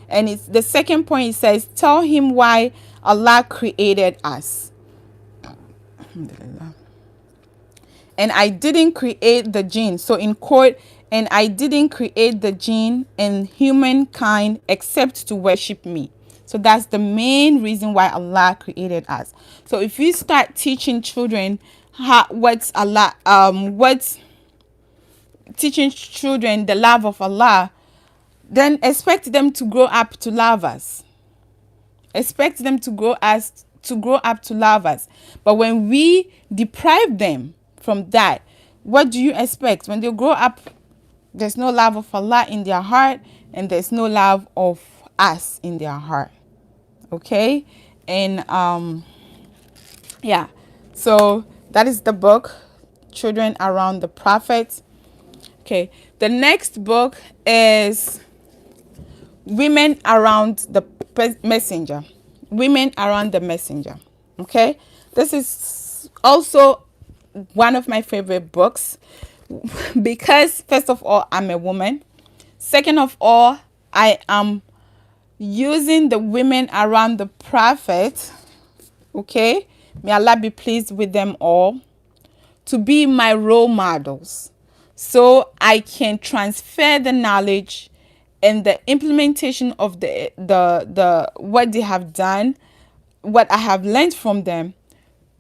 And it's the second point. It says tell him why Allah created us. And I didn't create the jinn. So in court, and I didn't create the jinn and humankind except to worship me. So that's the main reason why Allah created us. So if you start teaching children what's Allah, teaching children the love of Allah, then expect them to grow up to love us. Expect them to grow up to love us. But when we deprive them from that, what do you expect? When they grow up, there's no love of Allah in their heart, and there's no love of us in their heart. Okay? And yeah. So that is the book, Children Around the Prophet. Okay. The next book is Women Around the Messenger. Women Around the Messenger. Okay. This is also one of my favorite books because, first of all, I'm a woman. Second of all, I am using the women around the prophet, okay, may Allah be pleased with them all, to be my role models, so I can transfer the knowledge and the implementation of the what they have done, what I have learned from them,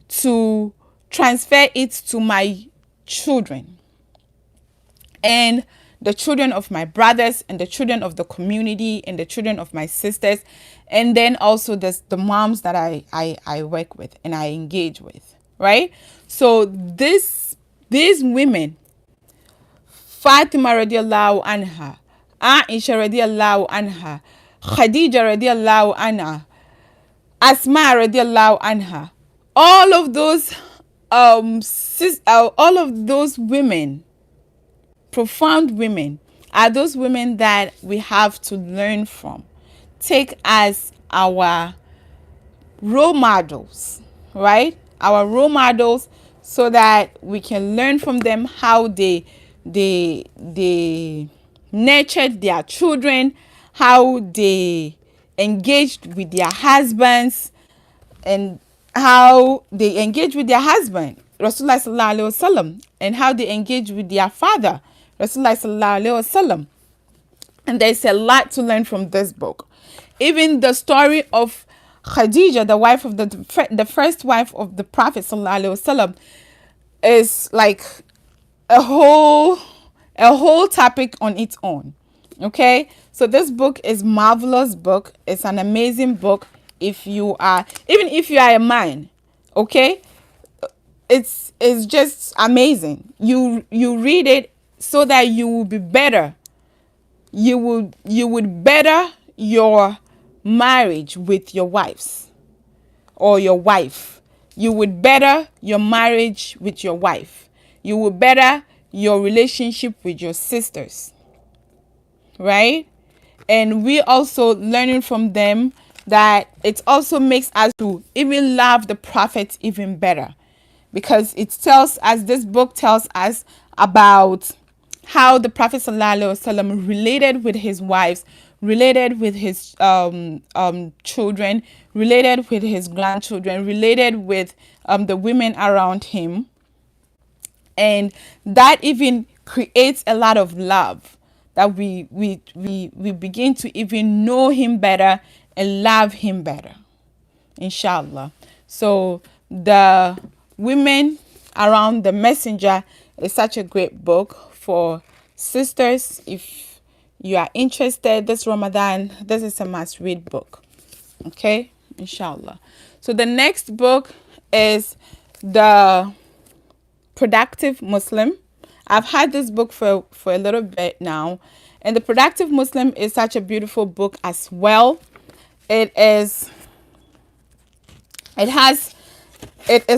to transfer it to my children and the children of my brothers and the children of the community and the children of my sisters, and then also the moms that I work with and I engage with, right? So these women, Fatima radiallahu anha, Aisha radiallahu anha, Khadija radiallahu anha, Asma radiallahu anha, all of those all of those women, profound women, are those women that we have to learn from, take as our role models, right? Our role models, so that we can learn from them how they nurtured their children, how they engaged with their husbands, and how they engage with their husband, Rasulullah sallallahu alaihi wasallam, and how they engage with their father, Rasulullah sallallahu alaihi wasallam. And there's a lot to learn from this book. Even the story of Khadija, the wife of the first wife of the Prophet sallallahu alaihi wasallam, is like a whole topic on its own. Okay, so this book is marvelous book. It's an amazing book. Even if you are a man, okay, it's just amazing. You read it so that you will be better. You would better your marriage with your wives or your wife. You would better your marriage with your wife. You would better your relationship with your sisters, right? And we also learning from them that it also makes us to even love the prophet even better, because it tells us, this book tells us about how the Prophet ﷺ related with his wives, related with his children, related with his grandchildren, related with the women around him. And that even creates a lot of love, that we begin to even know him better and love him better, inshallah. So the Women Around the Messenger is such a great book for sisters. If you are interested, this Ramadan, this is a must-read book. Okay, inshallah. So the next book is The Productive Muslim. I've had this book for a little bit now, and The Productive Muslim is such a beautiful book as well. It is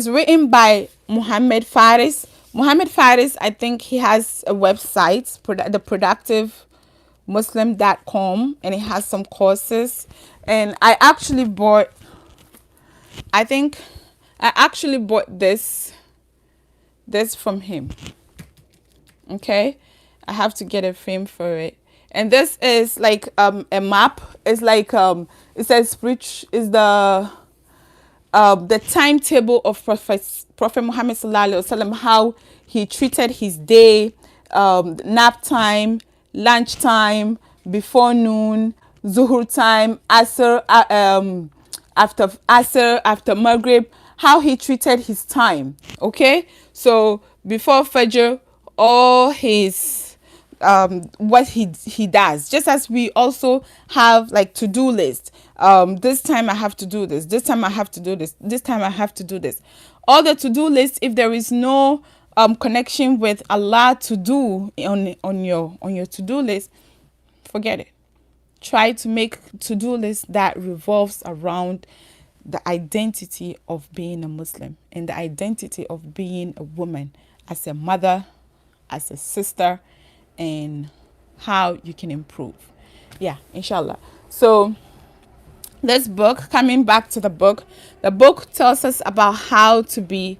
written by Muhammad Faris. Muhammad Faris, I think he has a website, theproductivemuslim.com, and it has some courses. And I actually bought this from him. Okay, I have to get a frame for it. And this is like a map. It's like it says is the timetable of Prophet Muhammad sallallahu alaihi wasallam, how he treated his day, nap time, lunch time, before noon, zuhur time, asr, after asr, after maghrib, how he treated his time. Okay, so before fajr, all his what he does, just as we also have like to-do list. This time I have to do this time I have to do this time I have to do this. All the to-do lists, if there is no connection with Allah to do on your to-do list, forget it. Try to make to-do list that revolves around the identity of being a Muslim and the identity of being a woman, as a mother, as a sister, and how you can improve. Yeah, inshallah. So this book, coming back to the book tells us about how to be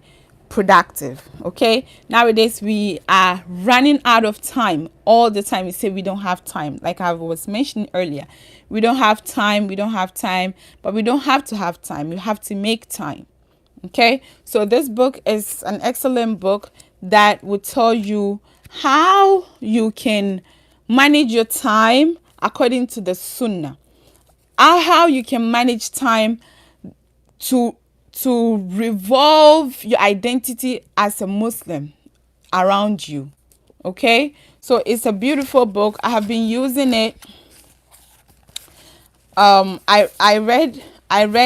productive. Okay, nowadays we are running out of time all the time. We say we don't have time, like I was mentioning earlier. We don't have time, but we don't have to have time. You have to make time. Okay, so this book is an excellent book that will tell you how you can manage your time according to the Sunnah. How you can manage time to revolve your identity as a Muslim around you. Okay, so it's a beautiful book. I have been using it. I read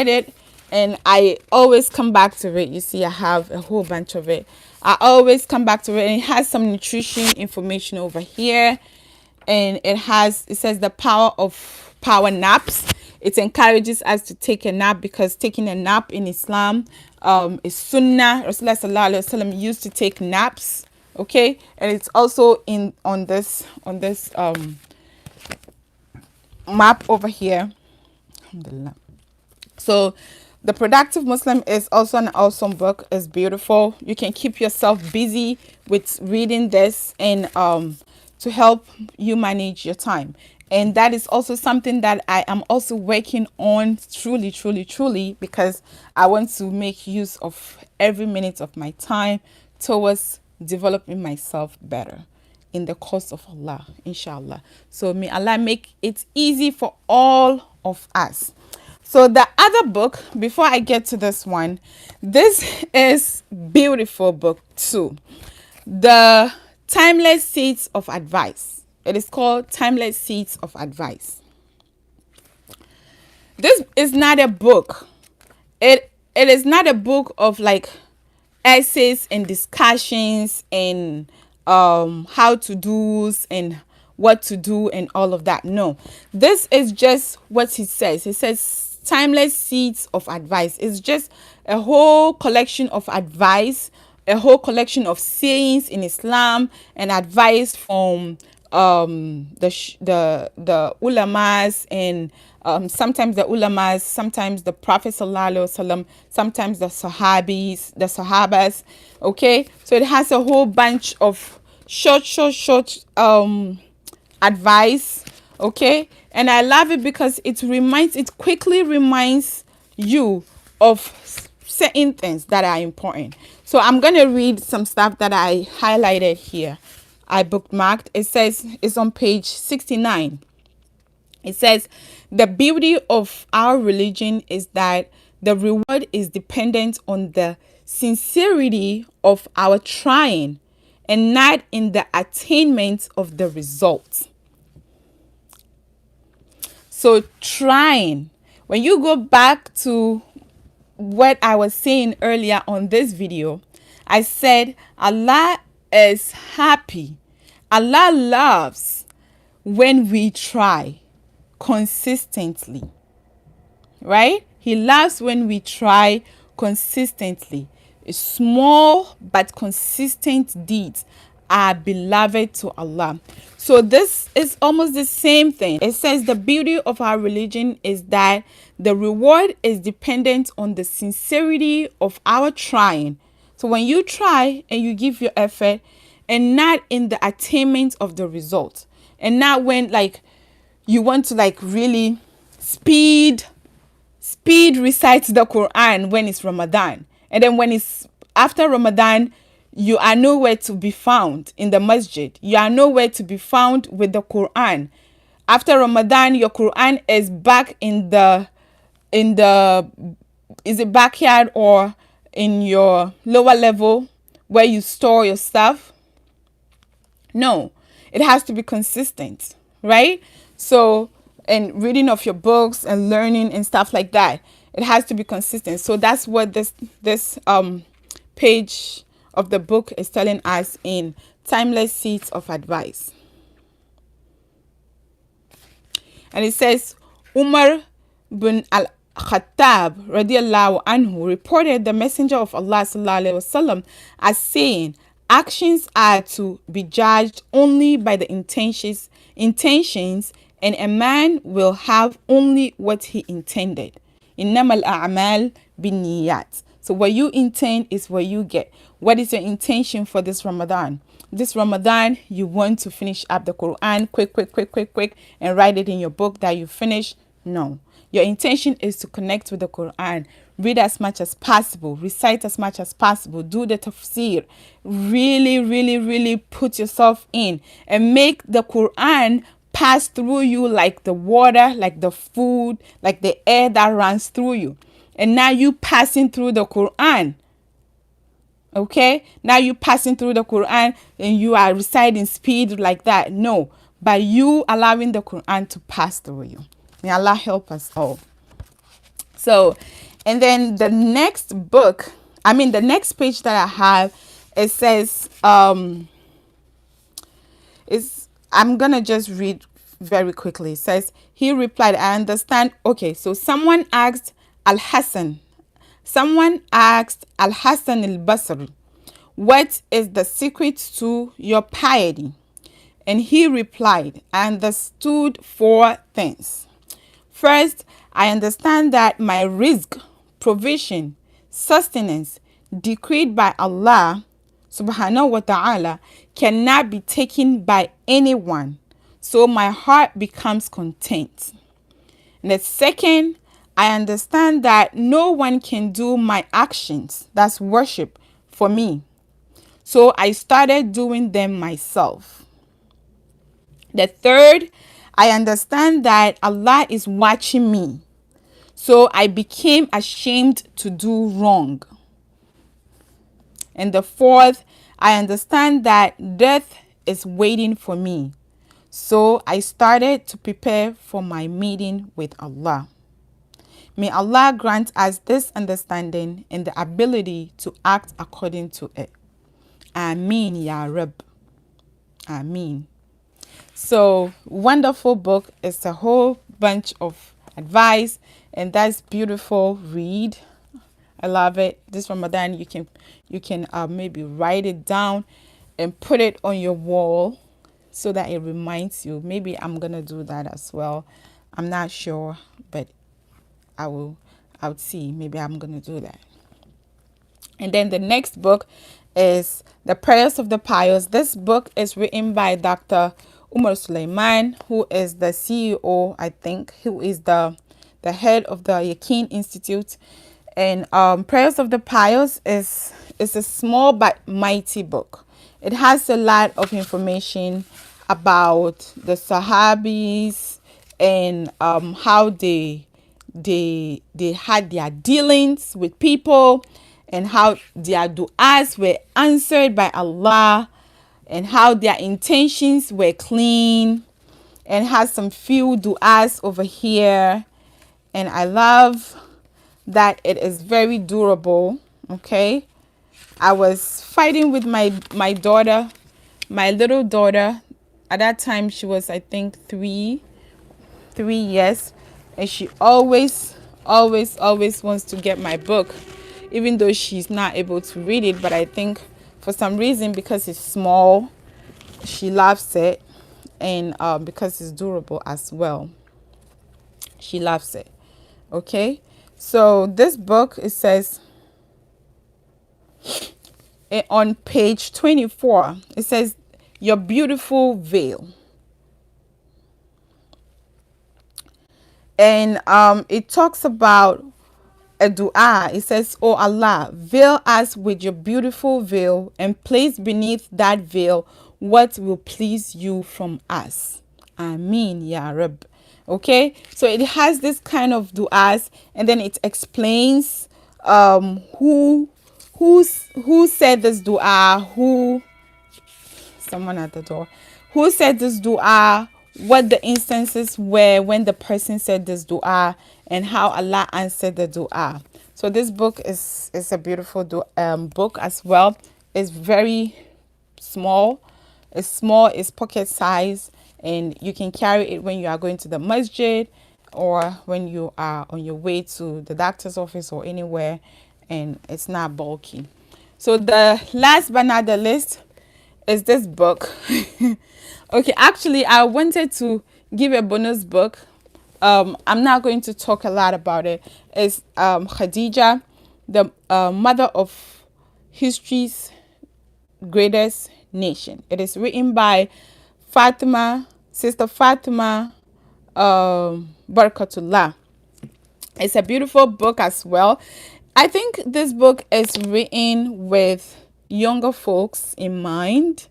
it, and I always come back to it. You see, I have a whole bunch of it. I always come back to it, and it has some nutrition information over here, and it says the power naps. It encourages us to take a nap, because taking a nap in Islam is sunnah. Rasulullah sallallahu alaihi wasallam used to take naps. Okay, and it's also on this map over here. Alhamdulillah. So The Productive Muslim is also an awesome book. It's beautiful. You can keep yourself busy with reading this, and to help you manage your time. And that is also something that I am also working on truly, because I want to make use of every minute of my time towards developing myself better in the cause of Allah, inshallah. So may Allah make it easy for all of us. So the other book, before I get to this one, this is beautiful book too. The Timeless Seeds of Advice. It is called Timeless Seeds of Advice. This is not a book. It is not a book of like essays and discussions and how to do's and what to do and all of that. No, this is just what he says. He says Timeless Seeds of Advice. It's just a whole collection of advice, a whole collection of sayings in Islam and advice from the ulamas, and sometimes the ulamas, sometimes the Prophet sallallahu alaihi wasallam, sometimes the sahabas. Okay, so it has a whole bunch of short advice. Okay, and I love it because it quickly reminds you of certain things that are important. So I'm going to read some stuff that I highlighted here. I bookmarked. It says, it's on page 69. It says, the beauty of our religion is that the reward is dependent on the sincerity of our trying and not in the attainment of the result. So trying, when you go back to what I was saying earlier on this video, I said Allah is happy. Allah loves when we try consistently, right? He loves when we try consistently. Small but consistent deeds are beloved to Allah. So this is almost the same thing. It says the beauty of our religion is that the reward is dependent on the sincerity of our trying. So when you try and you give your effort, and not in the attainment of the result, and not when like you want to like really speed recite the Quran when it's Ramadan, and then when it's after Ramadan, you are nowhere to be found in the masjid. You are nowhere to be found with the Quran. After Ramadan, your Quran is back in the is it backyard or in your lower level where you store your stuff. No, it has to be consistent, right? So, and reading of your books and learning and stuff like that, it has to be consistent. So that's what this page of the book is telling us in Timeless Seeds of Advice. And it says, Umar bin al-Khattab radiallahu anhu reported the Messenger of Allah sallallahu alaihi wasallam as saying, actions are to be judged only by the intentions, and a man will have only what he intended. Innamal a'mal binniyat. So what you intend is what you get. What is your intention for this Ramadan? This Ramadan, you want to finish up the Quran quick, and write it in your book that you finish? No. Your intention is to connect with the Quran. Read as much as possible. Recite as much as possible. Do the tafsir. Really put yourself in and make the Quran pass through you like the water, like the food, like the air that runs through you. And now you passing through the Quran. Okay? Now you passing through the Quran and you are reciting speed like that. No. But you allowing the Quran to pass through you. May Allah help us all. So, and then the next page that I have, it says, I'm going to just read very quickly. It says, he replied, I understand. Okay, so someone asked Al-Hassan al-Basri, what is the secret to your piety? And he replied, I understood 4 things. First, I understand that my rizq, provision, sustenance, decreed by Allah subhanahu wa ta'ala, cannot be taken by anyone. So my heart becomes content. And the second, I understand that no one can do my actions, that's worship, for me. So I started doing them myself. The third, I understand that Allah is watching me. So I became ashamed to do wrong. And the fourth, I understand that death is waiting for me. So I started to prepare for my meeting with Allah. May Allah grant us this understanding and the ability to act according to it. Ameen, Ya Rab. Ameen. So, wonderful book. It's a whole bunch of advice, and that's beautiful. Read. I love it. This Ramadan, you can maybe write it down and put it on your wall so that it reminds you. Maybe I'm gonna do that as well. I'm not sure, but I would see. Maybe I'm gonna do that. And then the next book is The Prayers of the Pious. This book is written by Dr. Umar Sulaiman, who is the CEO, I think, who is the head of the Yaqeen Institute. And Prayers of the Pious is a small but mighty book. It has a lot of information about the Sahabis and how they had their dealings with people, and how their du'as were answered by Allah, and how their intentions were clean, and has some few du'as over here. And I love that it is very durable. Okay, I was fighting with my daughter, my little daughter. At that time, she was, I think, 3 years, and she always wants to get my book, even though she's not able to read it. But I think for some reason, because it's small, she loves it, and because it's durable as well, she loves it. Okay, so this book, it says on page 24, it says, your beautiful veil. And it talks about a dua. It says, oh Allah, veil us with your beautiful veil and place beneath that veil what will please you from us. Ameen, Ya Rab. Okay, so it has this kind of du'as, and then it explains who said this dua, who someone at the door. Who said this dua? What the instances were when the person said this dua, and how Allah answered the dua. So this book is a beautiful book as well. It's very small. It's small. It's pocket size, and you can carry it when you are going to the masjid or when you are on your way to the doctor's office or anywhere, and it's not bulky. So the last but not the least is this book. Okay, actually, I wanted to give a bonus book. I'm not going to talk a lot about it. It's Khadija, the mother of history's greatest nation. It is written by Fatima, Sister Fatima Barakatullah. It's a beautiful book as well. I think this book is written with younger folks in mind,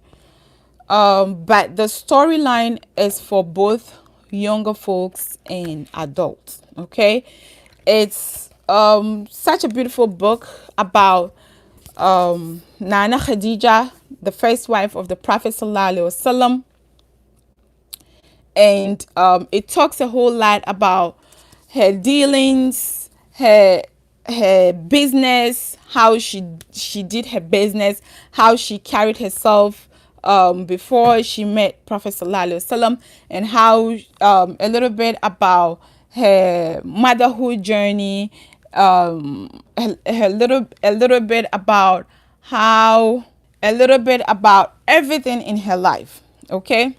but the storyline is for both younger folks and adults. Okay, it's such a beautiful book about Nana Khadija, the first wife of the Prophet Sallallahu Alaihi Wasallam, and it talks a whole lot about her dealings, her business, how she did her business, how she carried herself before she met Prophet Sallallahu Alaihi Wasallam, and how a little bit about her motherhood journey, a little bit about how a little bit about everything in her life. Okay,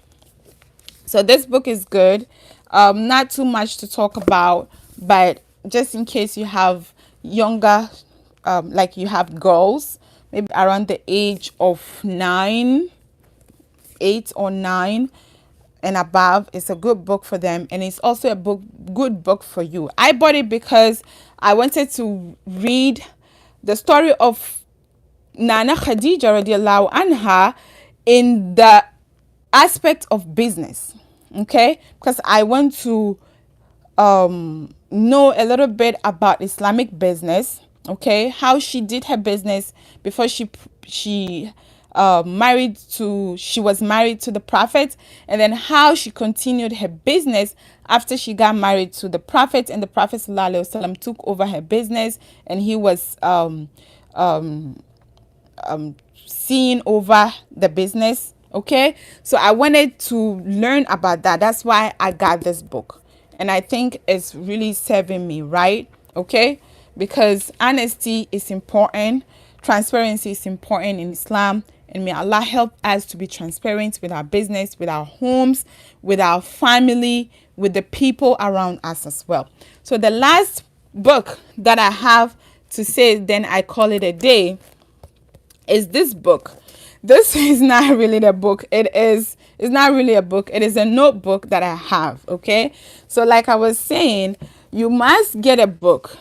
so this book is good. Not too much to talk about, but just in case you have younger, like you have girls, maybe around the age of 8 or 9 and above, it's a good book for them, and it's also a good book for you. I bought it because I wanted to read the story of Nana Khadija radiallahu anha in the aspect of business. Okay, because I want to know a little bit about Islamic business. Okay, how she did her business before she was married to the Prophet, and then how she continued her business after she got married to the Prophet, and the Prophet Sallallahu Alaihi Wasallam took over her business, and he was seeing over the business. Okay, so I wanted to learn about that. That's why I got this book, and I think it's really serving me right. Okay, because honesty is important, transparency is important in Islam, and may Allah help us to be transparent with our business, with our homes, with our family, with the people around us as well. So the last book that I have to say, then I call it a day, is this book. This is not really the book. It's not really a book. It is a notebook that I have. Okay, so like I was saying, you must get a book.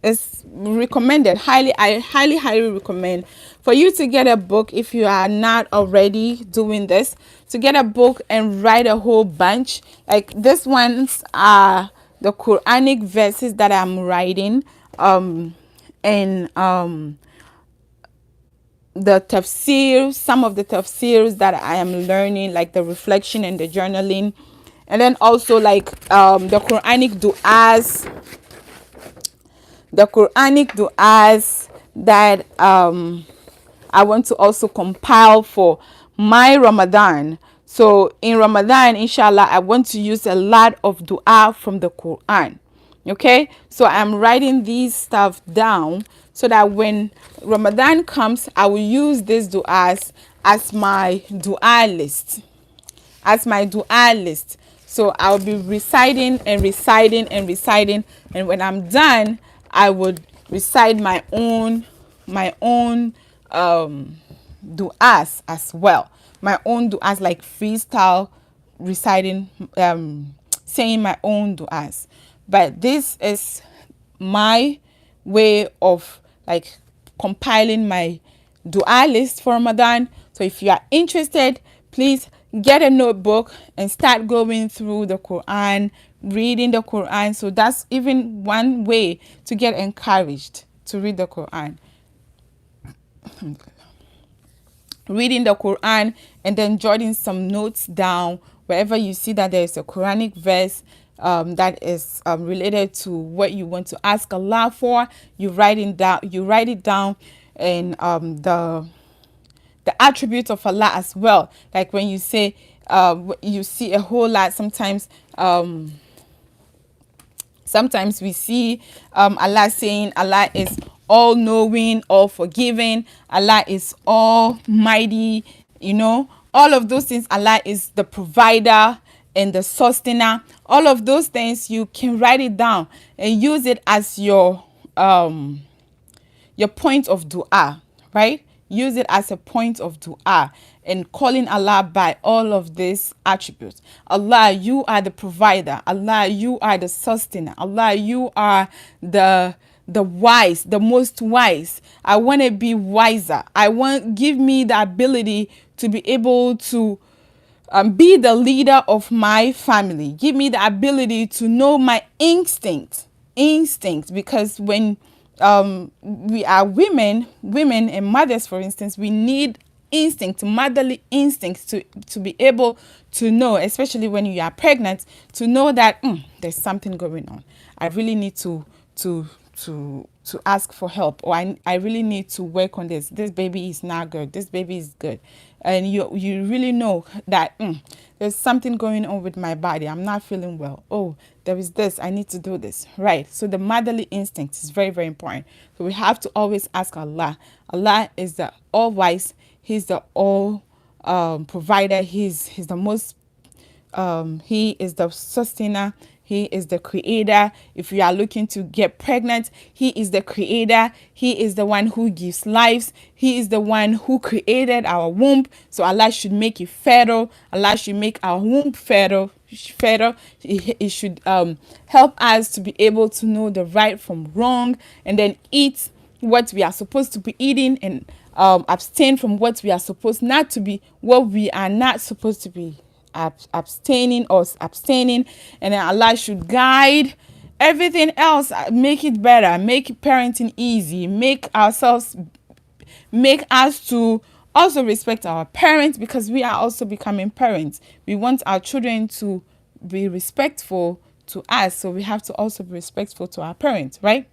It's recommended. I highly recommend for you to get a book if you are not already doing this, to get a book and write a whole bunch. Like these ones are the Quranic verses that I'm writing, and the tafsir, some of the tafsirs that I am learning, like the reflection and the journaling, and then also like the Quranic du'as that I want to also compile for my Ramadan. So in Ramadan, inshallah, I want to use a lot of du'a from the Quran. Okay, so I'm writing these stuff down so that when Ramadan comes, I will use these du'as as my du'a list. So I'll be reciting, and when I'm done, I would recite my own du'as as well. My own du'as, like freestyle reciting, saying my own du'as. But this is my way of like compiling my dua list for Ramadan. So if you are interested, please get a notebook and start going through the Quran, reading the Quran. So that's even one way to get encouraged to read the Quran. reading the Quran and then jotting some notes down wherever you see that there is a Quranic verse that is related to what you want to ask Allah for. You write it down, and the attributes of Allah as well. Like when you say you see a whole lot sometimes we see Allah saying Allah is all knowing, all forgiving, Allah is almighty, all of those things. Allah is the provider and the sustainer. All of those things, you can write it down and use it as your point of dua, right? Use it as a point of dua and calling Allah by all of these attributes. Allah, you are the provider. Allah, you are the sustainer. Allah, you are the wise, the most wise. I want to be wiser. Give me the ability to be able to be the leader of my family. Give me the ability to know my instinct, because when we are women and mothers, for instance, we need motherly instincts to be able to know, especially when you are pregnant, to know that there's something going on. I really need to ask for help, or I really need to work on this. This baby is not good. This baby is good. And you really know that there's something going on with my body. I'm not feeling well. Oh, there is this. I need to do this. Right. So the motherly instinct is very, very important. So we have to always ask Allah. Allah is the all wise. He's the all provider. He's the most he is the sustainer. He is the creator. If you are looking to get pregnant, he is the creator. He is the one who gives lives. He is the one who created our womb. So Allah should make it fertile. Allah should make our womb fertile. It should help us to be able to know the right from wrong, and then eat what we are supposed to be eating, and abstain from what we are supposed not to be, what we are not supposed to be abstaining, and then Allah should guide everything else, make it better, make parenting easy, make us to also respect our parents, because we are also becoming parents. We want our children to be respectful to us, so we have to also be respectful to our parents, right?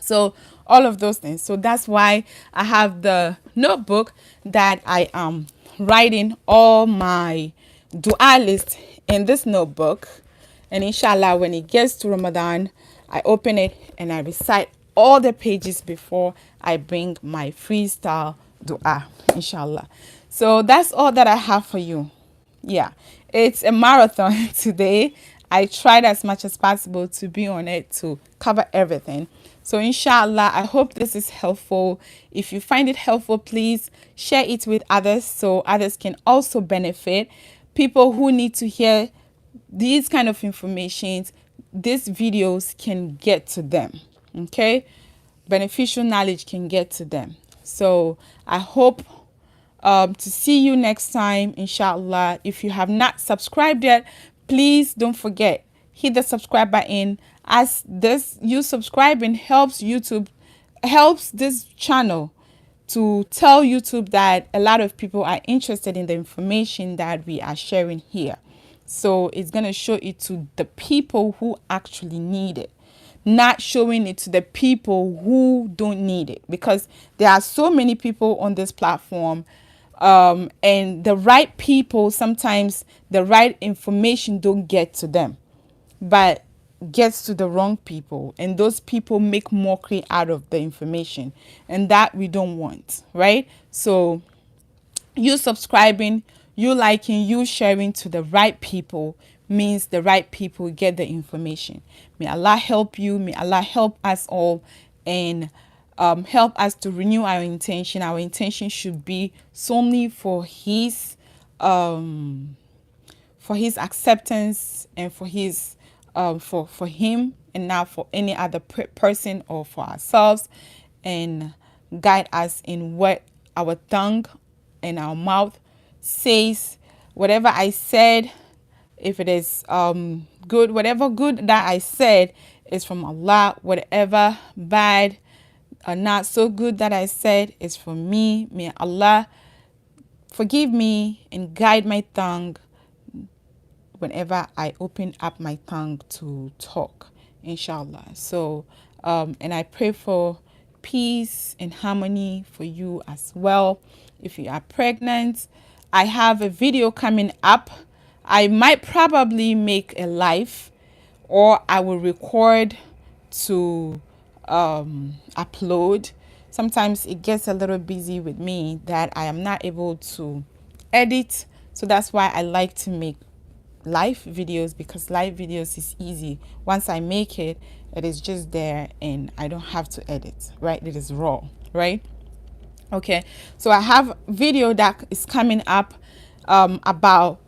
So all of those things. So that's why I have the notebook that I am writing all my dua list in this notebook. And inshallah, when it gets to Ramadan, I open it and I recite all the pages before I bring my freestyle dua, inshallah. So that's all that I have for you. Yeah, it's a marathon today. I tried as much as possible to be on it to cover everything. So inshallah, I hope this is helpful. If you find it helpful, please share it with others so others can also benefit. People who need to hear these kind of informations, these videos can get to them. Okay? Beneficial knowledge can get to them. So I hope to see you next time, inshallah. If you have not subscribed yet, please don't forget, hit the subscribe button, as you subscribing helps this channel to tell YouTube that a lot of people are interested in the information that we are sharing here. So it's going to show it to the people who actually need it, not showing it to the people who don't need it, because there are so many people on this platform, and the right people, sometimes the right information don't get to them, but gets to the wrong people, and those people make mockery out of the information, and that we don't want, right? So you subscribing, you liking, you sharing to the right people means the right people get the information. May Allah help you. May Allah help us all, and help us to renew our intention. Our intention should be solely for His acceptance, and for His for Him, and not for any other person or for ourselves, and guide us in what our tongue and our mouth says. Whatever I said, if it is good, whatever good that I said is from Allah. Whatever bad or not so good that I said is from me. May Allah forgive me and guide my tongue whenever I open up my tongue to talk, inshallah. So, and I pray for peace and harmony for you as well. If you are pregnant, I have a video coming up. I might probably make a live, or I will record to upload. Sometimes it gets a little busy with me that I am not able to edit. So that's why I like to make live videos, because live videos is easy. Once I make it, it is just there and I don't have to edit, right? It is raw, right? Okay, so I have video that is coming up about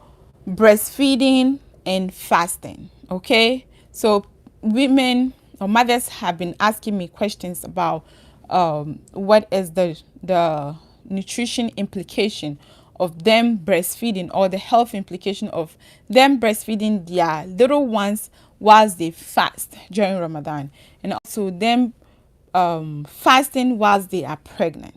breastfeeding and fasting. Okay, so women or mothers have been asking me questions about what is the nutrition implication of them breastfeeding, or the health implication of them breastfeeding their little ones whilst they fast during Ramadan, and also them fasting whilst they are pregnant.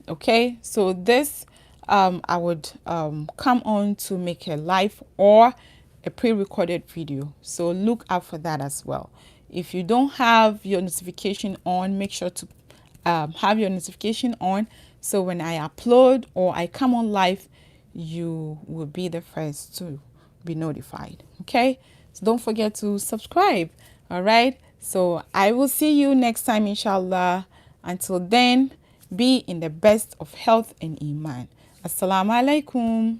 Okay, so this I would come on to make a live or a pre-recorded video, so look out for that as well. If you don't have your notification on, make sure to have your notification on, so when I upload or I come on live, you will be the first to be notified. Okay, so don't forget to subscribe. All right, so I will see you next time, inshallah. Until then, be in the best of health and iman. Assalamu alaikum.